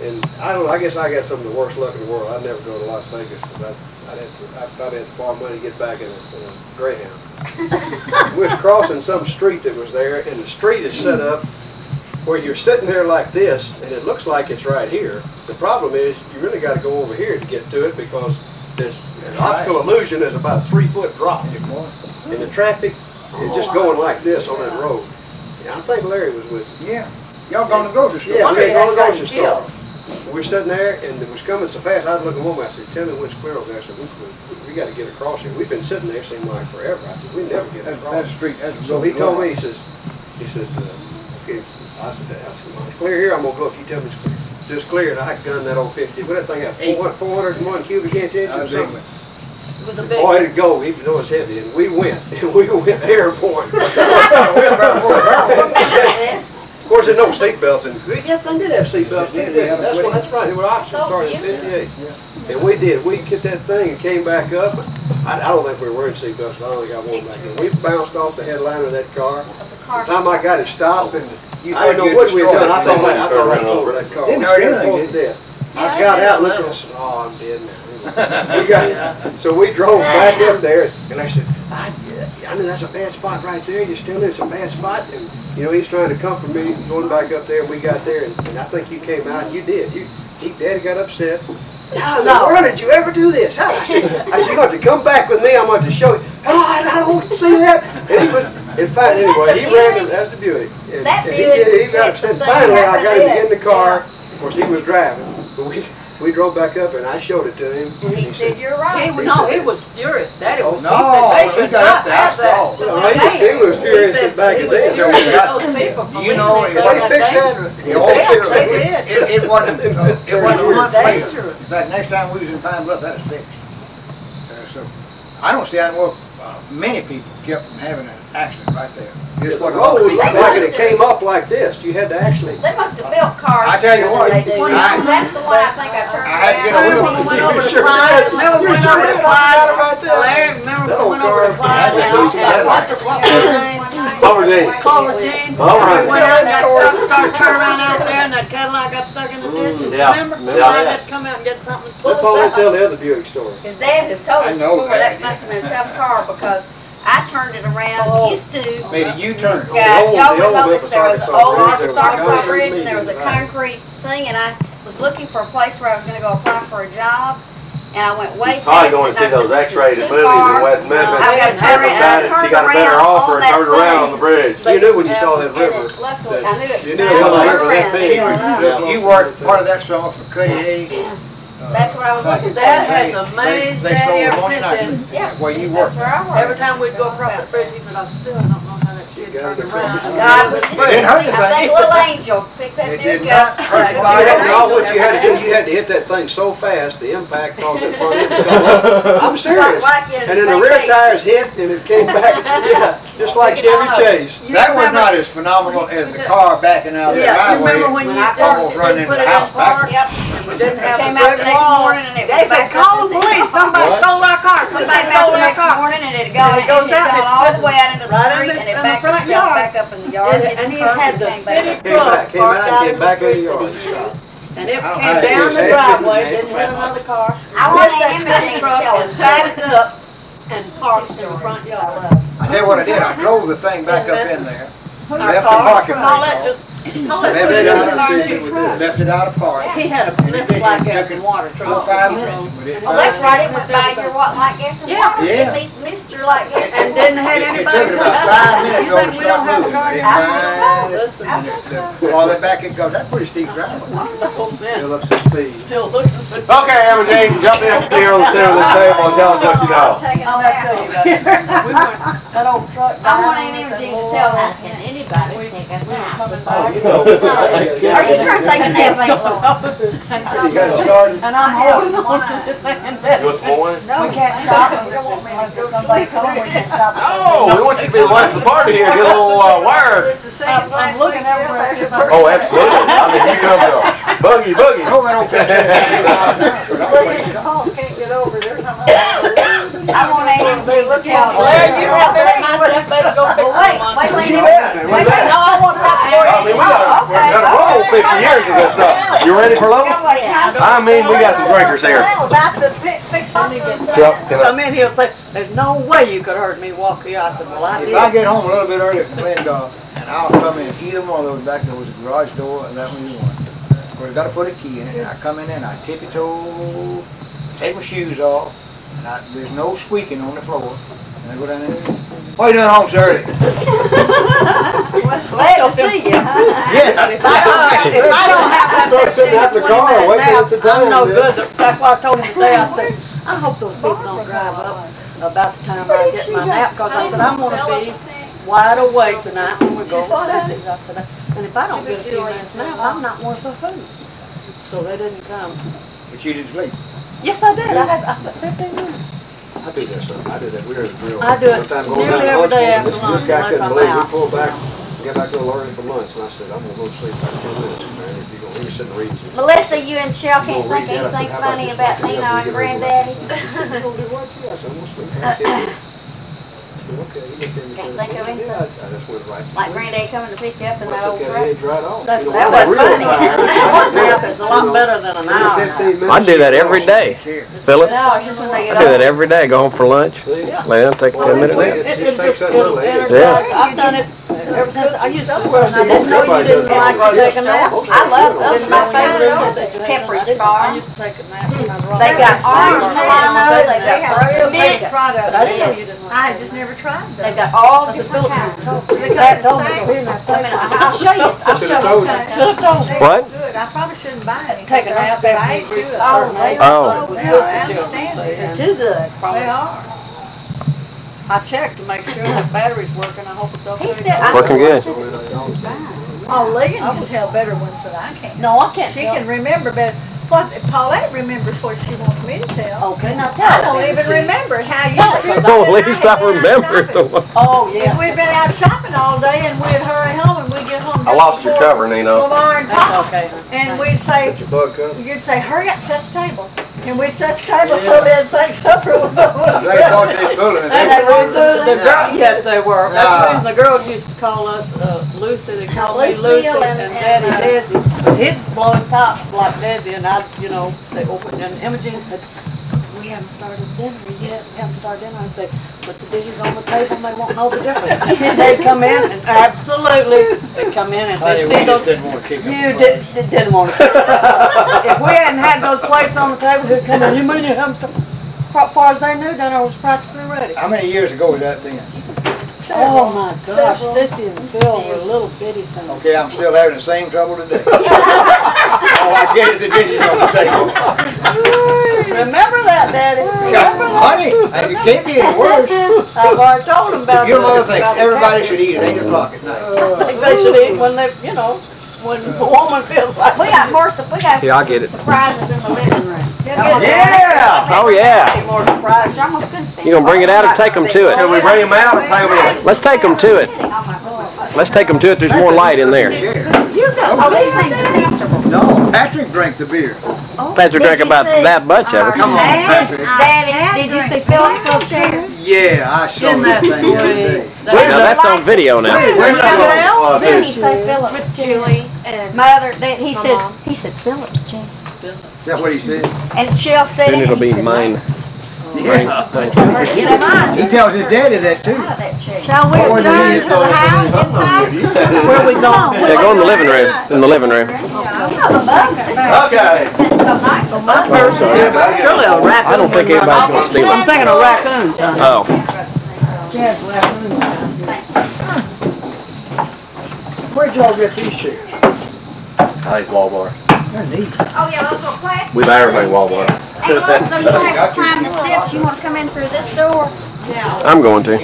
and I guess I got some of the worst luck in the world. I'd never go to Las Vegas because I'd probably have to borrow money to get back in a Greyhound. We was crossing some street that was there, and the street is set up where you're sitting there like this, and it looks like it's right here. The problem is you really got to go over here to get to it because this optical illusion is about a 3-foot drop, and the traffic is just going like this on that road. And I think Larry was with me. Yeah. Y'all gone to the grocery store. Yeah, we had gone to the grocery store. We were sitting there, and it was coming so fast, I was looking at one, I said, tell me which squirrel's there. I said, we got to get across here. We've been sitting there, seemed like forever. I said, we never get across. That's the street. So he told me, he says, okay, I said, it's clear here, I'm going to go if you tell me it's clear. Just clear, and I gunned that old 50. What that thing have, 401 cubic inches or something? It was a big. Boy, it'd go, even though it's heavy, and we went airborne. Of course, there's no seat belts, and that thing did have seat belts. That's right, they were options starting in 58. And we did, we hit that thing and came back up. I don't think we were wearing seat belts, but I only got one back then. We bounced off the headliner of that car. By the time I got it stopped, and I didn't know what we had done. I thought I over that car. It was scared close to death. I got out, looked at us, and oh, I'm dead now. So we drove back up there, and I said, I know that's a bad spot right there. You still know it's a bad spot. And you know, he's trying to comfort me, going back up there. And we got there, and I think you came out. You did. Daddy got upset. How in the world did you ever do this? I said, you're going to come back with me. I'm going to show you. I don't see that. And he was, in fact, anyway, he ran. That's the Buick. And he got upset. Finally, I got him in the car. Of course, he was driving. But we drove back up, and I showed it to him. And he said, you're right. He was furious. Daddy was. No, he said, they should not have that. He was furious back then. You know, They fixed that. It wasn't a month later. In fact, next time we was in Pine Bluff, that was fixed. So I don't see how many people kept from having an accident right there. The road was like it came up like this. You had to actually. They must have built cars. I tell you what, They do. That's the one I think I turned I had to get a around. wheel. Went over to Clyde. Remember we went over to Clyde? Larry, remember we went over to Clyde? What's her name? Clover Jean. We went out and got stuck and started turning around out there, and that Cadillac got stuck in the ditch. Remember? Clyde had to come out and get something. Let Paul tell the other Buick story. His dad has told us before that must have been a tough car because I turned it around, used to. Made a U-turn. Guys, y'all would know this, there was an old Arkansas Bridge and there was a concrete thing, and I was looking for a place where I was going to go apply for a job, and I went way past it, and I said, this is too far. I've got to turn around, She got a better offer and turned around on the bridge. You knew when you saw that river. Luckily, I knew it was You down knew the the river that big. around. You worked part of that summer for Cuddy. That's what I was looking for. That has amazed Daddy ever since then. Yeah, where you that's worked. where I worked. Every time we'd go across the bridge, he said, I still don't know how that shit turned around. God was just, It hurt the I think thing. little angel picked that It did Buick not up. hurt the All what you had to do, you had to hit that thing so fast, the impact caused that front end to come up. I'm serious. And then the rear tires hit, and it came back, yeah, just like Chevy Chase. That was not as phenomenal as the car backing out of the Yeah, you highway. remember when you almost running put into it the house in park? backwards. And we didn't have Came the out brick the next wall. morning and it They was said, back up call in the police, somebody What? stole our car, Somebody somebody came out stole the our next car. morning and it And gone, it goes and it out, gone it's all the sitting way out into the right street in and it the backed front itself yard. back up in the yard. And he had the city Came back, truck came out parked and out came in the back in the street yard. that he used. And it I don't came know. down the It was driveway, hectic. didn't hit another car. I want Missed that an city image truck to tell and us. backed up and parked in the front yard. I tell you what I did, I drove the thing back up in there. Our Left the car, parking Paulette lot. just, Paulette Left put it it in out the of car the too. city, left it out of park. He had a flips like gas and water truck. 4 or 5 minutes. but it Oh, that's found- right, it was by your what, like gas and Yeah. water? Yeah. It missed your like gas And didn't have It anybody. took it about 5 minutes You though think to we don't start have a moving. guardian? It found it. Listen, I think so. While they're back, it goes, that's pretty steep driveway. oh man, Fill up some speed. still looking for. Okay, Emma Jane, jump in here on the center of this table and tell us what you know. I'll have to tell you about it. We went, that old truck. I want an image to tell us. Can anybody take a nap? Are you trying to take a nap, ain't Lord? You got it started? And I'm holding on to the thing that You want some more? we can't stop unless there's somebody coming, we can't stop. No, we want you to be the life of the party here. Get a little wire. I'm looking everywhere. Oh, absolutely. I mean, you come to boogie, boogie. I hope I don't catch that. Paul can't get over there. I want an image to tell us. Larry, you have very nice stuff, better go fix Wait, one. wait, wait, You wait. bet, man. Wait, wait. No, I want that for I mean, we got a roll 50 years of this stuff. You ready for a little? I mean, we got some drinkers here. About to fix Then he gets Chuck, back. can I- Come in, he'll say, there's no way you could hurt me walk here. I said, well, I If I did. get home a little bit early from Glendale, and I'll come in, either one of those back there was a garage door, and that one you want. We've got to put a key in it, and I come in there, and I tippy-toe, take my shoes off, and there's no squeaking on the floor. And I go down there, what are you doing home so early? Glad to see you. Yeah. If I don't have that Start sitting 15 out to the 20 car, minutes waiting now, at the time, I'm no man. good. That's why I told him today, I said, I hope those people don't drive up about the time I get my nap, because I said, I'm gonna be wide awake tonight when we go to Sissy's. I said, and if I don't get a few minutes now, I'm not worth a food. So they didn't come. But you didn't sleep. Yes, I did. I slept 15 minutes. I do that stuff. I do that. We're in the grill. I do it Sometime going nearly down every day lunch, after lunch, This guy unless couldn't I'm believe, we out. pulled back, get back a little early for lunch, and I said, I'm gonna go to sleep about 10 minutes, man. If you go, he was sitting reading. Melissa, you and Shell can't Gonna read think that. I said, anything how about funny this about one? Nina Yeah, and we get Granddaddy? You gonna do what? Yeah, I said, I'm gonna sleep about 10 minutes. I said, okay, he looked at me. Can't think of anything? Yeah, I just went right. to Like sleep. Granddaddy coming to pick you up in Well, that I old took that truck? edge right off. That's, You know, that I'm was real funny. tired. One nap is a lot better than an hour. 15 minutes. I do that every day, Philip. No, it's just when they get I do that old. every day. Go home for lunch, See? lay down, take a 10-minute nap. It just, Takes that it'll little edge. energize. I've done it ever since I used to, and I didn't know you didn't like to take a nap. I love those. My favorite is Pepperidge I Farm. used to take a nap when I was wrong. They got orange Milano, they They have got real mint, good product. I didn't know you yes. didn't like I that. just never tried those. They've got all I said, different Philip, kinds. that told me, so here now, I mean, I'll show you, I'll show you told you. some. should have told me. What? Good. I probably shouldn't buy any. Take a nap after you reach a certain age. Oh. It was good for children, so, They're yeah. too good. They are. I checked to make sure that battery's working. I hope it's okay. He said, I Working good. Oh, Lillian can tell better ones than I can. No, I can't. She can remember better. What Paulette remembers what she wants me to tell. okay, now I tell don't them. even remember how you used to. Oh, at least I remember the one. Oh, If yeah. we'd been out shopping all day and we'd hurry home and we'd get home. I lost your cover, Nino. Lamar and That's Pop. okay. And we'd say, Set your bug cover. you'd say, hurry up, set the table. And we'd set the table so they'd think supper was over. They thought they was fooling us. That's the reason the girl, yes, they were. That's the Yeah. reason the girls used to call us Lucy. They called me Lucille Lucy and- and and, Daddy Desi. Because he'd blow his top like Desi, and I'd, you know, say, open. And Imogene said, we haven't started dinner yet. We haven't started dinner. I said, put the dishes on the table and they won't know the difference. And they'd come in, and absolutely, they'd come in and they'd see those. didn't want to kick You didn't want to. If we hadn't had those plates on the table, who'd come in? You mean you haven't started? As far as they knew, dinner was practically ready. How many years ago was that then? Oh my gosh, Sissy and Phil were little bitty things. Okay, I'm still having the same trouble today. All I get is the dishes on the table. Remember that, Daddy? Remember that? Honey, it can't be any worse. I've already told them about Your mother the- thinks about the everybody cat. should eat at 8 o'clock at night. I think they should eat when they, you know, when a woman feels like. We got more, we got Yeah, I get it. surprises in the living room. Yeah! Oh, yeah. Any more surprises? You're almost good, Steve. You gonna bring it out or take them to it? it? Can we bring them out or pay them in? Let's take them to it. Let's take them to it. There's more light in there. Share. Oh, these things are comfortable. No, Patrick drank the beer. Patrick drank about that much of it. Come on, Patrick. Daddy, did you see Philip's little chair? Yeah, I saw Isn't that that thing the other day. sweet? Now that's on video now. Didn't he say Philip's chair? and Mother, he said Philip's chair. Is that what he said? And Shell said Then it. it'll He be said, mine. Yeah. Get mine. He tells his daddy that too. Out of that chair. Shall we Or adjourn he to the house inside? Where we going? Yeah, go in the living room. In the living room. Okay. It's been so nice. The bugs. Surely a raccoon. I don't think would run anybody's off. gonna steal I'm them. thinking of raccoons, honey. Oh. Where'd y'all get these chairs? I think Walmart. They're neat. Oh, yeah, those little plastic. We buy everything Walmart. Hey, Lois, so you don't have to climb the steps. You want to come in through this door? I'm going to.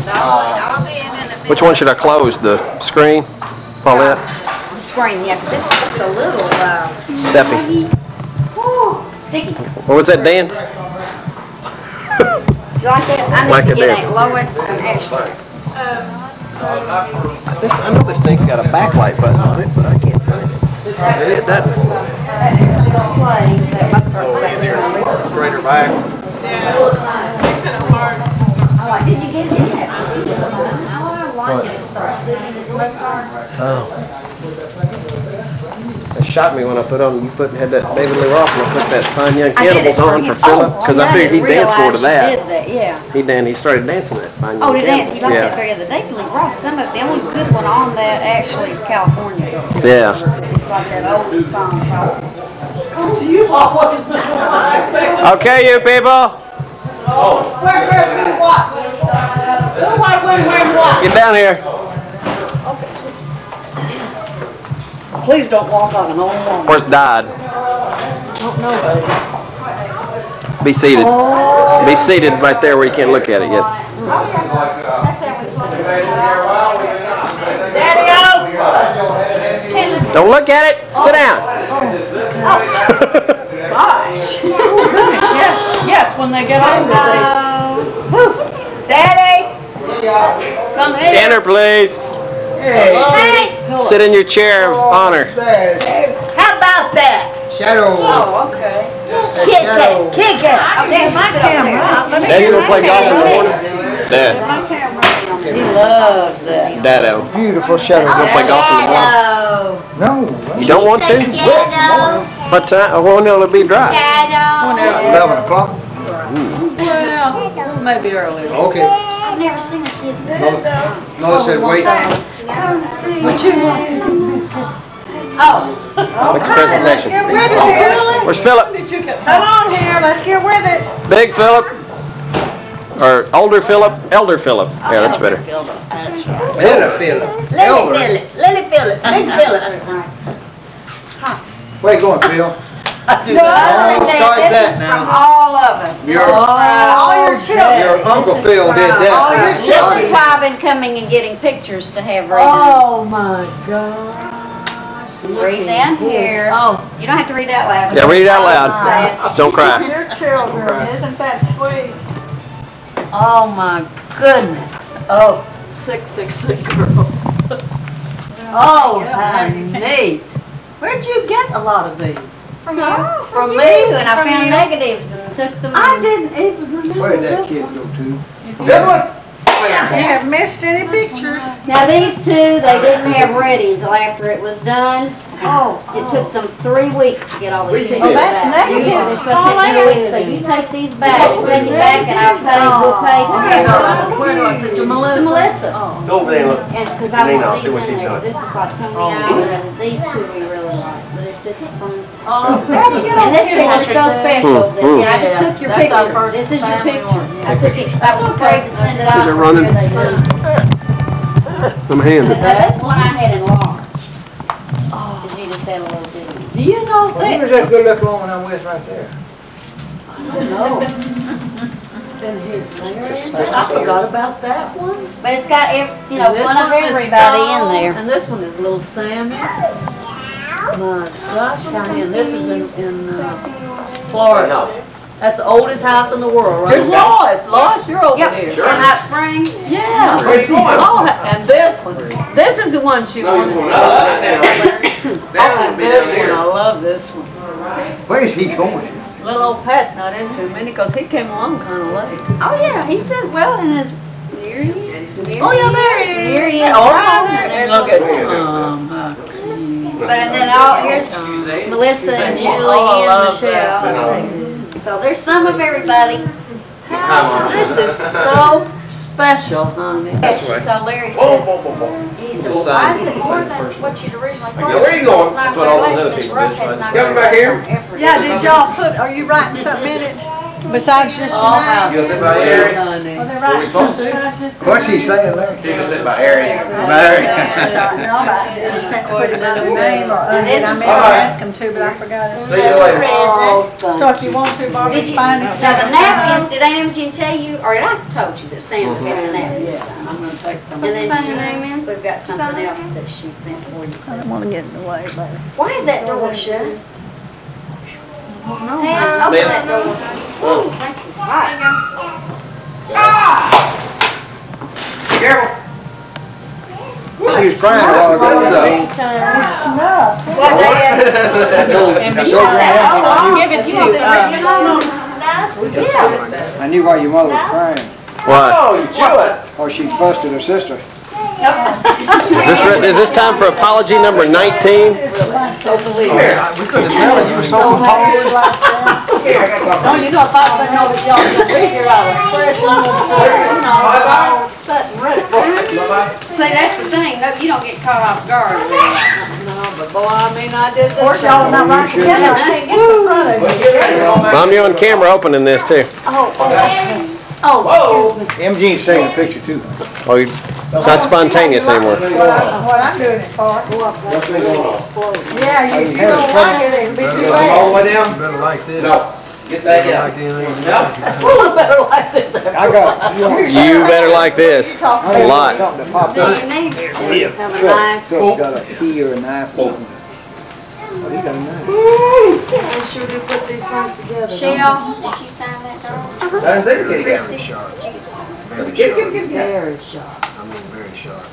I'll be in a minute. Which one should I close? The screen? Paulette? The screen, yeah, because it's a little, Steffi. sticky. What was that dance? You like that? I Like need it to get there. Aunt Lois an extra. I know this thing's got a backlight button on it, but I can't find it. That That is still playing. That Mozart plays. straighter back. I'm like, did you get it in there? I like it. It's so soothing, this Mozart. Oh. It shocked me when I had that David Lee Roth and I put that Fine Young I did it Cannibals on for him. Philip, Oh, because see, I figured he'd didn't dance more to realize you that. did that, yeah. He started dancing that Fine Young Oh, did dance? Cannibals. He liked that very other David Lee Roth. Some of the only good one on that actually is California. Yeah. It's like that old song probably. Okay, you people. Get down here. Please don't walk on an old woman. Where's Dad? Don't know, baby. Be seated. Be seated right there where you can't look at it yet. Don't look at it. Sit down. Gosh. Yes, when they get older, they... Daddy! Come here. Dinner, please. Hey! Sit in your chair of honor. How about that? Shadow. Oh, okay. Kit Kat. Kit Kat. Oh, Daddy, My camera. Dad, you gonna play golf in the morning? Dad. My camera. He loves that. Dado. Beautiful shadow. You gonna play golf in the morning? No. You don't want to? What time? When will it be dry? 11 o'clock. Well, maybe earlier. Okay. I've never seen a kid this. No, said wait. What you want? What's the presentation? Get with it here. Where's Philip? Come on here, let's get with it. Big Philip? Or older Philip? Elder Philip. Yeah, that's better. Little Philip. Lily Phillip. Big Phillip. Where you going, Phil? No, start that this is now. from all of us. This Your- is from All your children. Your Uncle Phil did all that. your children. This is why I've been coming and getting pictures to have read. Oh my gosh. Read down here. Oh, You don't have to read out loud. Yeah, read it out loud. Say it. Just don't cry. Your children, isn't that sweet? oh my goodness. Oh, 666 girl. Oh, how neat. Where'd you get a lot of these? From you. From you. me? And I From found you? negatives and took them. I didn't even remember Where did that this kid one. go to? Good one. You haven't missed any pictures. Now these two, they didn't have ready until after it was done. Oh, It took them 3 weeks to get all these pictures Oh, that's back. Usually negative. they're supposed to take 2 weeks, so you take these back, take it back, and I'll pay, we'll pay to have it. Where do I take to Melissa? To Melissa. Oh. Go over there and look. And, cause I Nina, want see these what in she's there, 'cause doing. this is like Coney Island, and these two we really like, but it's just from. Oh, And this picture's so special that, yeah, I just took your That's our picture, first this is your family picture. one. I took it, 'cause I was afraid to send it out. it running? Here they do. I'm handing. But this one I had enlarged. Cause you just had a little bit. Do you know Who's that? that good looking woman I'm with right there? No. Then here's Larry. I forgot about that one. But it's got, you know, And this one of is everybody in Stone, there. And this one is little Sammy. My gosh, honey, and this is in Florida. That's the oldest house in the world, right? Here's Lois. Lois, you're over Yep, here. in Hot Springs. Yeah. Where you going? Oh, and this one. This is the one she wanted. going Oh, and this one. I love this one. Where is he going? Little old Pat's not in too many because he came along kind of late. Oh yeah, he said, well, in his, here he is. Oh, yeah, there he is. Here he is. Oh, Right there. there's Look little- at him. How cute. But and then here's Melissa and Julie Oh, I and love Michelle. So there's some of everybody. This is so special, honey. So Larry Whoa, said, whoa, whoa, whoa. he said, well, why is it more than what you'd originally Now, where you going? That's what all those other people did. Coming back here? Yeah, did y'all put, are you writing something in it besides just your Oh, how name? You gonna sit by Harry? honey. Are they What we writing supposed something to? besides just? What's he saying there? You gonna sit by Harry? Mary. No, I just have to put another name or, And this I is meant to ask them to, but I forgot it. See you later. Present. So if you want to, Barbara, Did you, find now it. the napkins, did Imogen tell you, or I told you that Sam was having the napkins? Yeah, I'm gonna take some. And then we've got something else that she sent for you. I don't want to get in the way, but. Why is that door shut? Hey, open that door. Oh, thank you. It's hot. Careful. She was crying a while ago. What day? Give it to you. I knew why your mother was crying. What? Oh, you chew it. Or she fussed at her sister. Is this time for apology number 19? So believe Here. We couldn't tell her you were so composed. No, you know, if I know that y'all gonna be here, I was fresh on the floor, you know, all set and ready for it. See, that's the thing. No, you don't get caught off guard. No, but boy, I mean, I did this. Of course, y'all not right together, I can't get in front of you. Mom, you're on camera opening this too. Oh, excuse me. MG's taking a picture too. Oh, you It's not spontaneous anymore. What I'm doing it for. What's been going on? Yeah, you don't like it, it'll be too All late. the way down? Better like this. No. Get that down. Well, better like this. I got, You better like this. A lot. something to pop up. Me neither. Have a knife. Phil's got a key or a knife. Oh, he got a knife. They sure do put these things together. Shell, did you sign that, girl? That's it, kitty cat. Christie, did you Get it. Very sharp. Very sharp.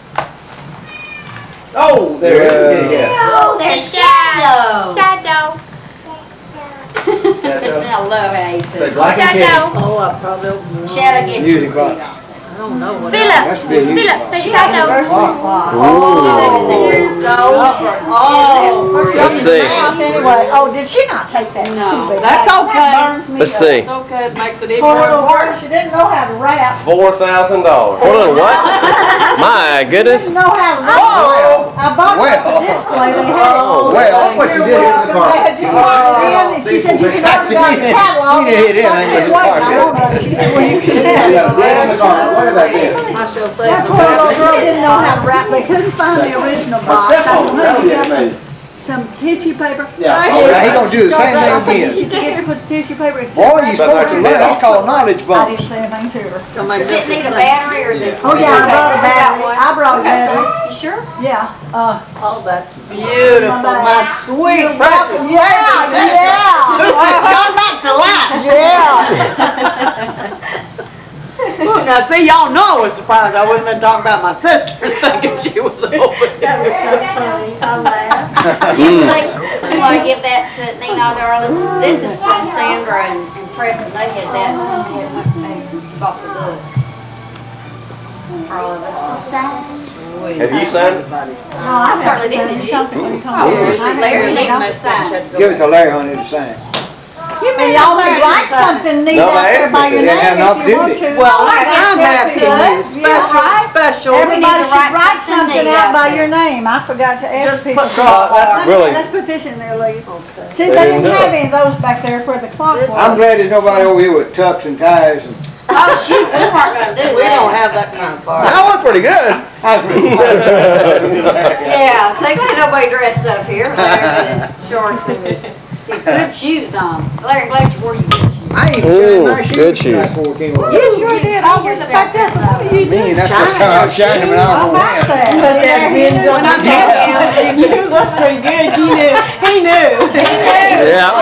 Oh, there it is, kitty cat. Oh, there's Shadow. Shadow. I love how he Say says black and kitty. Shadow. Oh, I probably opened the wrong. Shadow gets Music your box. feet off. I don't know what. Philip. Has to be a music Philip, box. say She shadow. Let's see. Anyway, oh, did she not take that? No, stupid? that's That okay. burns me Let's up. see. It's okay, it makes it even Poor little girl, worse. she didn't know how to rap. $4,000. Hold on, what? My She goodness. didn't know how to rap. I bought her the display, they had it. Oh, Well, what you did in the car. They had just put it in, and she said, you can order it on the catalog. You did it in, I I said, ain't wait, got I the car. want it. She said, well, you can have Yeah, it. put it in the car. What is that then? I shall say. That poor little girl didn't know how to rap. They couldn't find the original box. I Step on it. That'll get had me. some tissue paper. Yeah. Yeah, he gonna do the same I thing said, again. did you forget to put the tissue paper in? Boy, you supposed to learn. That's called knowledge I bumps. didn't say anything to her. Does it need a battery or is it? Oh, yeah, I brought a battery. one. I brought a Okay, so- battery. You sure? Yeah, Oh, that's beautiful, my sweet precious. yeah, yeah. Come back to life. Yeah. Look, now see, y'all know I was surprised I wouldn't have been talking about my sister thinking she was over That was here. so funny. I laughed. Do you think, you want to give that to Nina, darling? This is from Sandra and Preston. They had that, they bought the book for all of us to sign. Have you signed it? No, I certainly did, did you? Oh, Larry needs to sign. Give it to Larry, honey, to sign. You may always write something neat No, out I there asked by me your to. They have name an if you want opportunity. to. Well, I I'm guess asking that's you, good. Yeah, special, right. special. Everybody to write should write something something neat out out by there. your name. I forgot to ask Just people. put Really? Let's put this in there, Lee. Okay. See, They they didn't didn't do have it. any of those back there where the clock was. I'm glad there's nobody over here with tucks and ties and. Oh, shoot, we weren't gonna do that. We don't have that kind of party. That looked pretty good. Yeah, so ain't nobody dressed up here. Larry with his shorts and his good shoes on. Larry, glad you wore your good shoes. I ain't Ooh, shined my good shoes tonight shoes. before we came over. You sure You did. see I went yourself back there. So what are you Me, doing? that's the first time I'm shining them and I How don't know about when. that? When I met him, you looked pretty good. You knew. He knew. Yeah.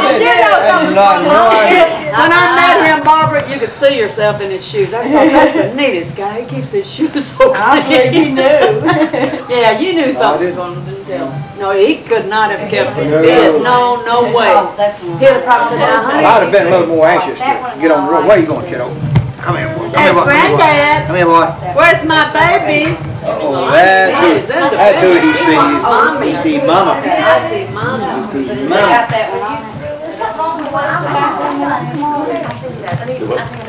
When I met him, Barbara, you could see yourself in his shoes. I thought, that's the neatest guy. He keeps his shoes so I believe you clean. knew. Yeah, you knew something was going to tell. No, he could not have kept it fit. No, no way. Oh, that's the one. He'd have probably said, now, honey. I'd have been a little more anxious to get on the road. Where you going, kiddo? Come here, boy. Come here, That's boy. Granddad. Come here, boy. Where's my baby? Oh, that's who he sees. He sees mama. I see mama. He sees But has they mama. got that one on there? There's something wrong with the bathroom.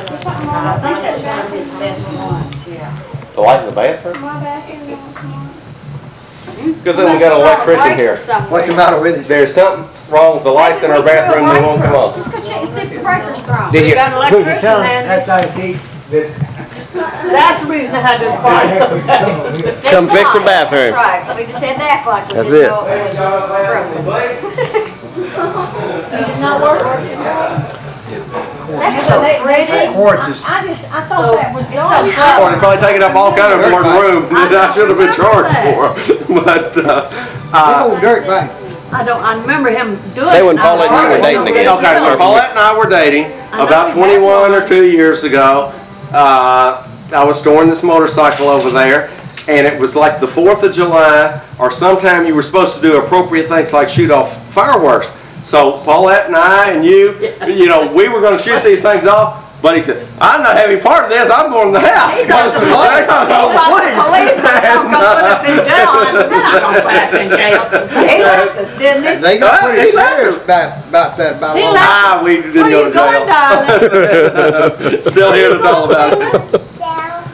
There's something wrong. I think that's one of his best ones, yeah. The light in the bathroom? Good thing we got an electrician here. What's the matter with it? There's something wrong with the lights in our bathroom, they won't come on. Just go check and see if the breaker's thrown. Did you got an put your electrician, tongue man. outside the key? That's the reason I had this party so bad. Come fix the light. bathroom. That's right. We just had to act like we That's didn't it. know it was broken. It's not working. That's so pretty. Horses. I thought that was It's so done. subtle. Well, they probably taking up all kind of important room that I should have been charged for. But, Big old dirt bike. I remember him doing it. Say when and I was Paulette and you were like, dating again. Okay, so Paulette and I were dating about 21 or 2 years ago. I was storing this motorcycle over there, and it was like the 4th of July, or sometime you were supposed to do appropriate things like shoot off fireworks. So Paulette and I and you know, we were going to shoot these things off. But he said, I'm not having part of this, I'm going to the house. He thought the police were going to put us in jail. I said, they're not going to put us in jail. He left us, didn't he? They got He pretty left serious about that. About He all left. that. Ah, we didn't Where go you to going, jail. Still here to tell about it. Down?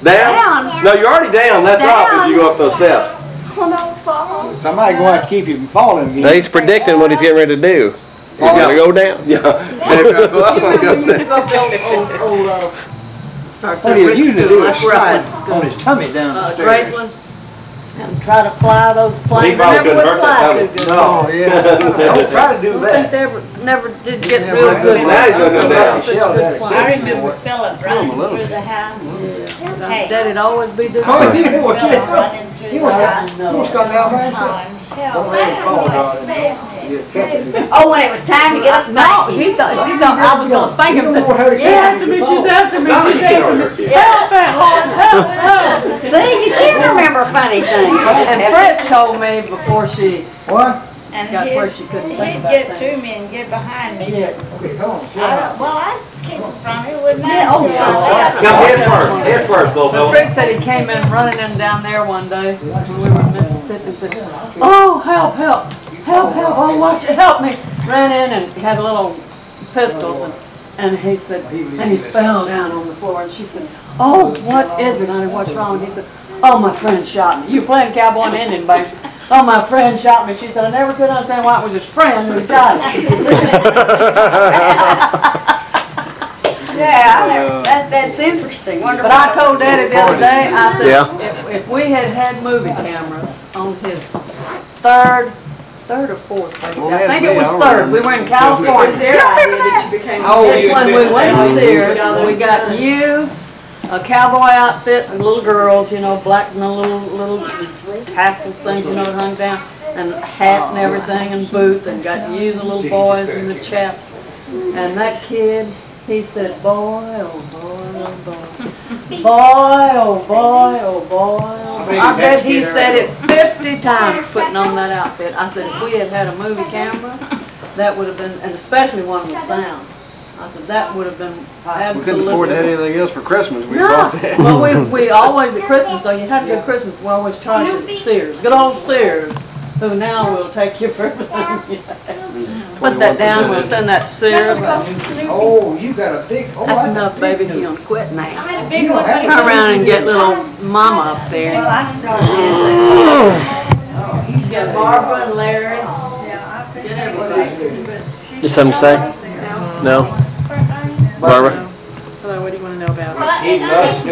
Down. No, you're already down. That's up as Down. you go up those steps. Oh, no, fall. Somebody going to have to keep you from falling again. He's predicting what he's getting ready to do. He's gonna go down. Yeah. You remember we used to go up there on Starts What at he Rick's used to school. do That's is where I slide went to school. on his tummy down the stairs. Graceland. And try to fly those planes. probably They never couldn't would hurt that fly tummy. too good. No, yeah. Don't try to do I don't think that. they never did get Never real did. good. Now he's gonna come down. Such Shell good down. flying. I remember Philip running little through bit. the house. Hey. Daddy'd always be this Oh, way. he was Philip running through He the was house. He was coming down by himself. Hell, Don't let him fall, darling. You'll catch it. Oh, when it was time to get us No, back. she thought I was gonna spank him. Said, she's after me, she's after me, No, she's you can't after hurt me. your kid. Help, Aunt Lawrence, help, help. See, you can remember funny things. You just And have Fritz told me before she What? And got where she couldn't think he'd about get things. to me and get behind me. Yeah. Okay, come on. Well, I came from it, wouldn't I? Yeah, oh, yeah. Come head first, little But fella. Fritz said he came in running in down there one day when we were in Mississippi and said, oh, help, help, help, help, oh, watch it, help me. Ran in and he had little pistols and he said, and he fell down on the floor and she said, oh, what is it, honey, what's wrong? And he said, oh, my friend shot me. You playing cowboy and Indian, baby. Oh, my friend shot me. She said, I never could understand why it was his friend who shot him. Yeah, that's interesting. Wonder But I told Daddy the other day, I said, Yeah. if we had movie cameras on his third or fourth baby, I think it was third. We were in California. It's when we went to Sears, and we got you, a cowboy outfit, and little girls, you know, black and the little tassels things, you know, hung down, and hat and everything, and boots, and got you, the little boys, and the chaps. And that kid, he said, boy, oh boy, oh boy, boy, oh boy, oh boy. I bet he said it 50 times putting on that outfit. I said, if we had had a movie camera, that would have been, and especially one with sound. I said, that would have been absolutely. We couldn't afford to have anything else for Christmas. We No, bought that. well, we always at Christmas though, you had to go to Christmas, we always charged at Sears, good old Sears, who now will take you for everything. Put that down, we'll send that to Sears. Oh, you got a big. Oh, That's enough, baby, he gonna quit now. had a big one. Turn around and get little mama up there. You got Barbara and Larry. Get everybody. Just something to say? No? Barbara? Hello, what do you want to know about?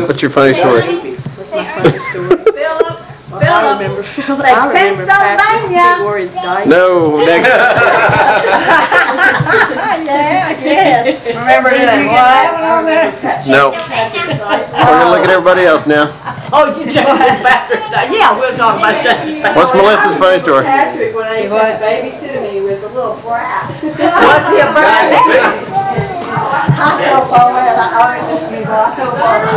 What's your funny story? What's my funny story? I remember Philip. I remember Patrick. He wore his diaper. No, next. Remember doing what? No. We're gonna look at everybody else now. Oh, you changed Patrick's diaper. Yeah, we'll talk about changing Patrick. What's Melissa's funny story? Patrick, when I used to babysit him, he was a little brat. Was he a brat? I told Paulette, I told Paulette,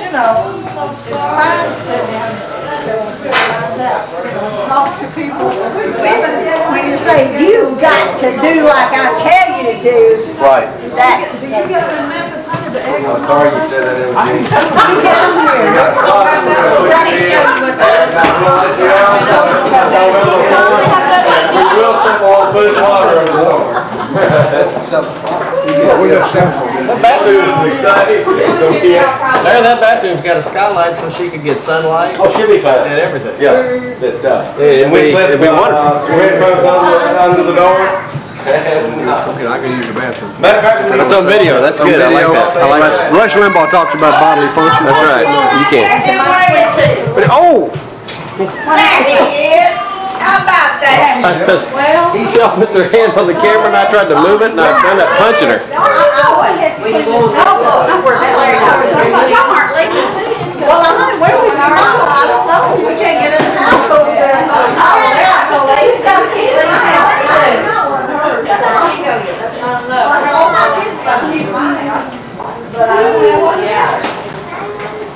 you know, it's fine to sit down and talk to people. When you say, you got to do like I tell you to do, Right. that's. Do you get to Memphis under the egg? I'm sorry you said that. It was me. Let me show you what's We will sip all food and water in the water. We got seven. That bathroom, Yeah. there, that bathroom's got a skylight so she could get sunlight Oh, she'll be fine. and everything. Yeah. That, it'd be wonderful. headphones under the door. Okay, I can use the bathroom. Matter of fact, That's on video, that's good, I like that. I like that. Rush Limbaugh talks about bodily function. That's right, you can. But, oh! How about that? She puts her hand on the camera and I tried to move it and I ended up punching her. Y'all aren't leaving too. Well, I'm not, where was your mom? I don't know, we can't get in the house over there. She's got a kid in the house. Like all my kids got to keep my house. But I don't know what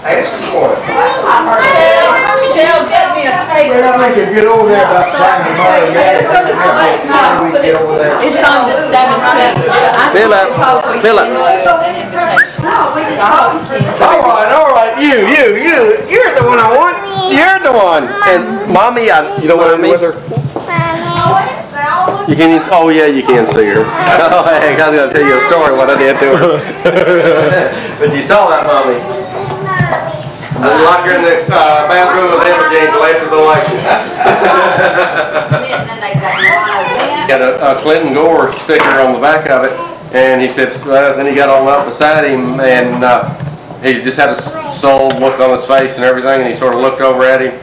ask her for it. Michelle, get me a tape. We can get over there about the time tomorrow. We can get over there. It's on the 17th. Fill up. No, we just called. All right, you're the one I want. You're the one. And mommy, you know what I mean with her? You can, oh yeah, you can see her. Oh heck, I was gonna tell you a story what I did to her. But you saw that, mommy. We locked her in the bathroom with Emma until after the election. Got a Clinton Gore sticker on the back of it. And he said, then he got on up beside him, and he just had a soul look on his face and everything, and he sort of looked over at him,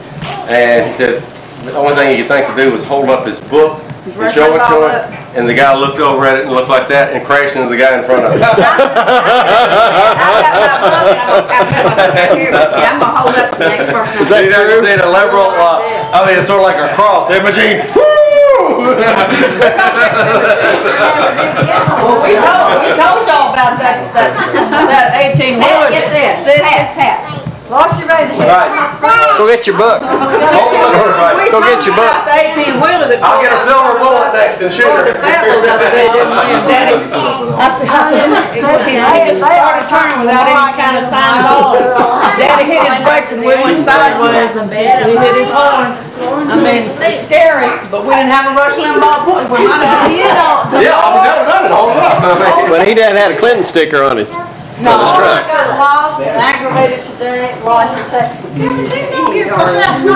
and he said the only thing he could think to do was hold up his book and show it to him, and the guy looked over at it and looked like that and crashed into the guy in front of him. I'm gonna hold up to the next person. Is that true? A liberal, I mean, it's sort of like a cross. Imogene. Well, we told y'all about that 18-wheeler. Get this. Pat. Lost your right hand. Right. Go get your book. Go get your book. The 18-wheeler that I'll get a silver bullet next and shoot her. That was the other day, didn't we? And Daddy, I said, he just started turning without any kind of sign at all. Daddy hit his brakes and we went sideways and he hit his horn. I mean, it's scary, but we didn't have a Rush Limbaugh book. We might have had Yeah, I've never done it. Hold up. But he didn't have a Clinton sticker on his truck. I got lost and aggravated today. Lost and said, no,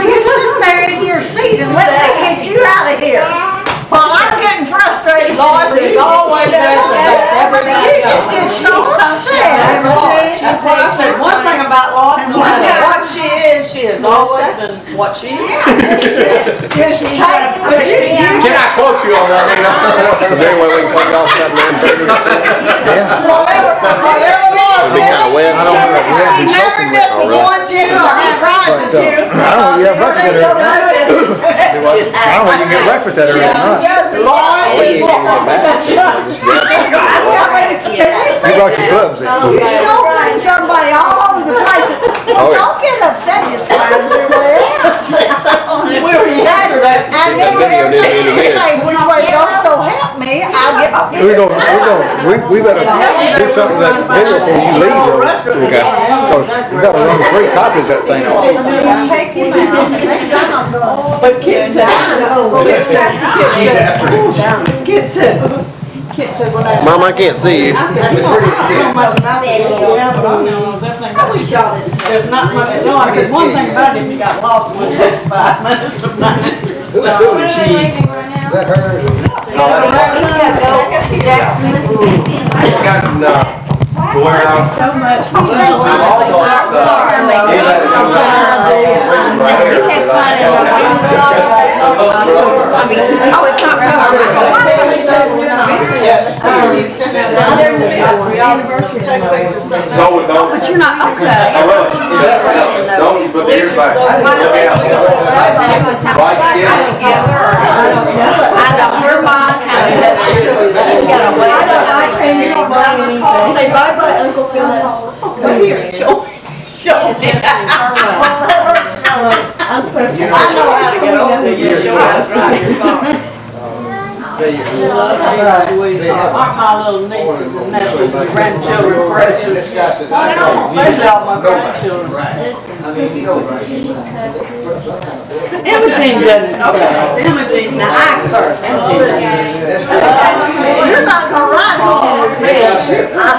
you're sitting there in your seat and let me get you out of here. Well, I'm getting frustrated. Lois is always there. You just get so upset. That's what I said. One thing about Lois, no matter what she has always been what she is. Just take, but Can I quote you on that? Is there any way we can play golf at 9:30? whatever it was. Is it kind of wet? She never disappoints you or surprises you. I don't know, you have breakfast at her. I don't know, you can get breakfast at her tonight. You brought your gloves in. Showing somebody all over the place. Don't get upset, just find your way out. We were yesterday. And then every time you say which way you go, so help me, I'll get up. We better do something that video before you leave, though. Okay. Because we gotta run 3 copies of that thing off. Take him out. But Kit said, when I... Mom, I can't see you. I said, I don't know much about it. Yeah, but I know everything. There's not much to know. I said, one thing about it, you got lost within 5 minutes to find it. Who's doing cheese? Is that her? Go to Jackson, Mississippi. It's gotten to where I'm So much. But you're not, okay. Don't put the ears back. Look I know her mom kind of has, she's got a way. Say bye-bye, Uncle Phyllis. Come here, show me. I'm supposed to. I know how to get over there. You show us right. Aren't my little nieces and nephews and grandchildren precious? Especially all my grandchildren. Imogene doesn't curse. Imogene, now I curse. You're not gonna ride home with me. I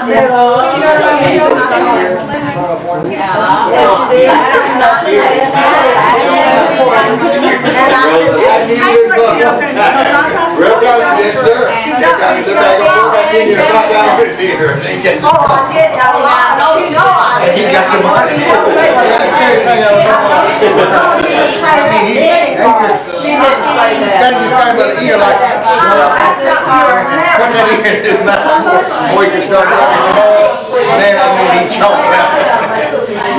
said, oh, she's Yes, sir. Oh, I did. He got your money. She didn't say that. That just kind of an ear like that. Put that ear in his mouth. Boy, you can start talking. Man, I mean, he chomped out.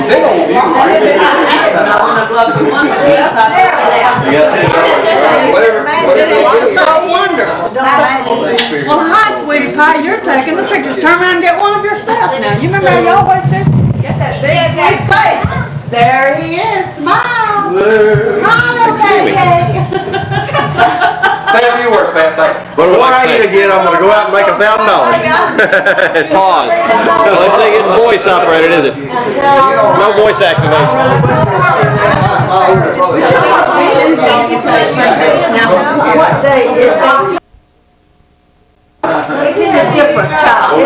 They don't view. So wonderful. Well, hi, sweetie pie. You're taking the pictures. Turn around and get one of yourself now. You remember how you always do? Get that big sweet face. There he is. Smile. Smile, baby. Say a few words, Pat. Say, before I eat again, I'm going to go out and make $1,000. Pause. Well, this thing isn't voice operated, is it? No voice activation. Now, what day is it? It's a different child.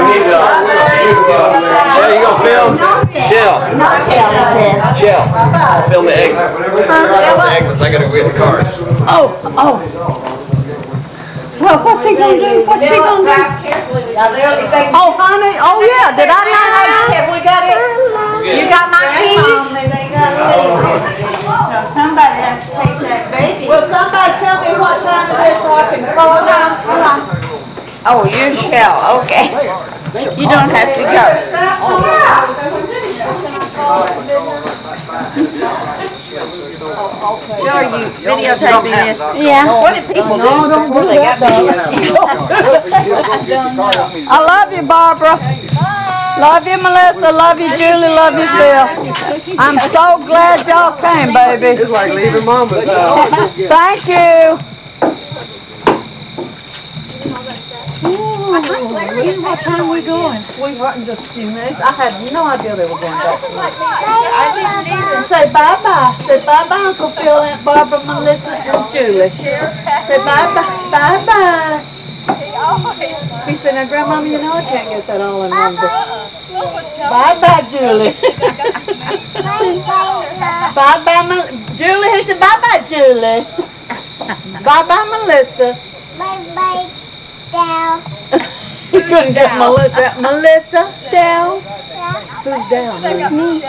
Shell, you gonna film? Shell. Shell. Film the exits. Film the exits. I gotta go get the cards. Oh. Well, what's he gonna do? What's she gonna do? Oh, honey, oh yeah, did I not? Have we got it? You got my keys? So somebody has to take that baby. Will somebody tell me what time it is so I can call down? Hold on. Oh, you shall, okay. You don't have to go. Sure, you videotaping this? Yeah. What did people do before they got video? I love you, Barbara. Love you, Melissa. Love you, Julie. Love you, Phil. I'm so glad y'all came, baby. It's like leaving Mama's house. Thank you. What time we going? Sweetheart, in just a few minutes. I had no idea they were going back. Say bye-bye. Say bye-bye, Uncle Phil, Aunt Barbara, Melissa, and Julie. Say bye-bye. Bye-bye. He said, now, Grandmama, you know I can't get that all in one book. Bye-bye, Julie. Bye-bye, Julie. He said, bye-bye, Julie. Bye-bye, Melissa. Bye-bye, Dal. He couldn't get Melissa. Melissa? Dal? Who's Dal? Me.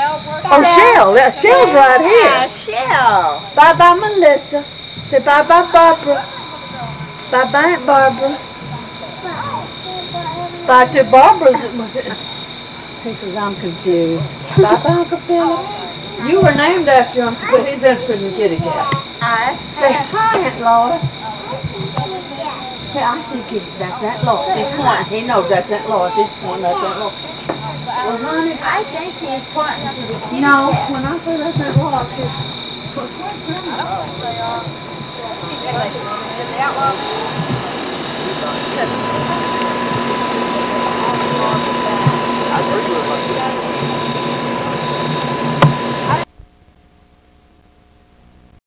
Oh, Shell. Shell's right here. Shell. Bye-bye, Melissa. Say bye-bye, Barbara. Bye-bye, Aunt Barbara. Bye to Barbara's. He says, I'm confused. Bye-bye, Uncle Philip. You were named after your Uncle Philip. He's interested in kitty cat. Say hi, Aunt Lois. Yeah, I see kitty. That's Aunt Lois. He's pointing. He knows that's Aunt Lois. He's pointing. That's Aunt Lois. Well, honey, I think he's pointing to the kitty no, cat. when I say that's Aunt Lois, he's... Where's Grandma? Did they outlaw?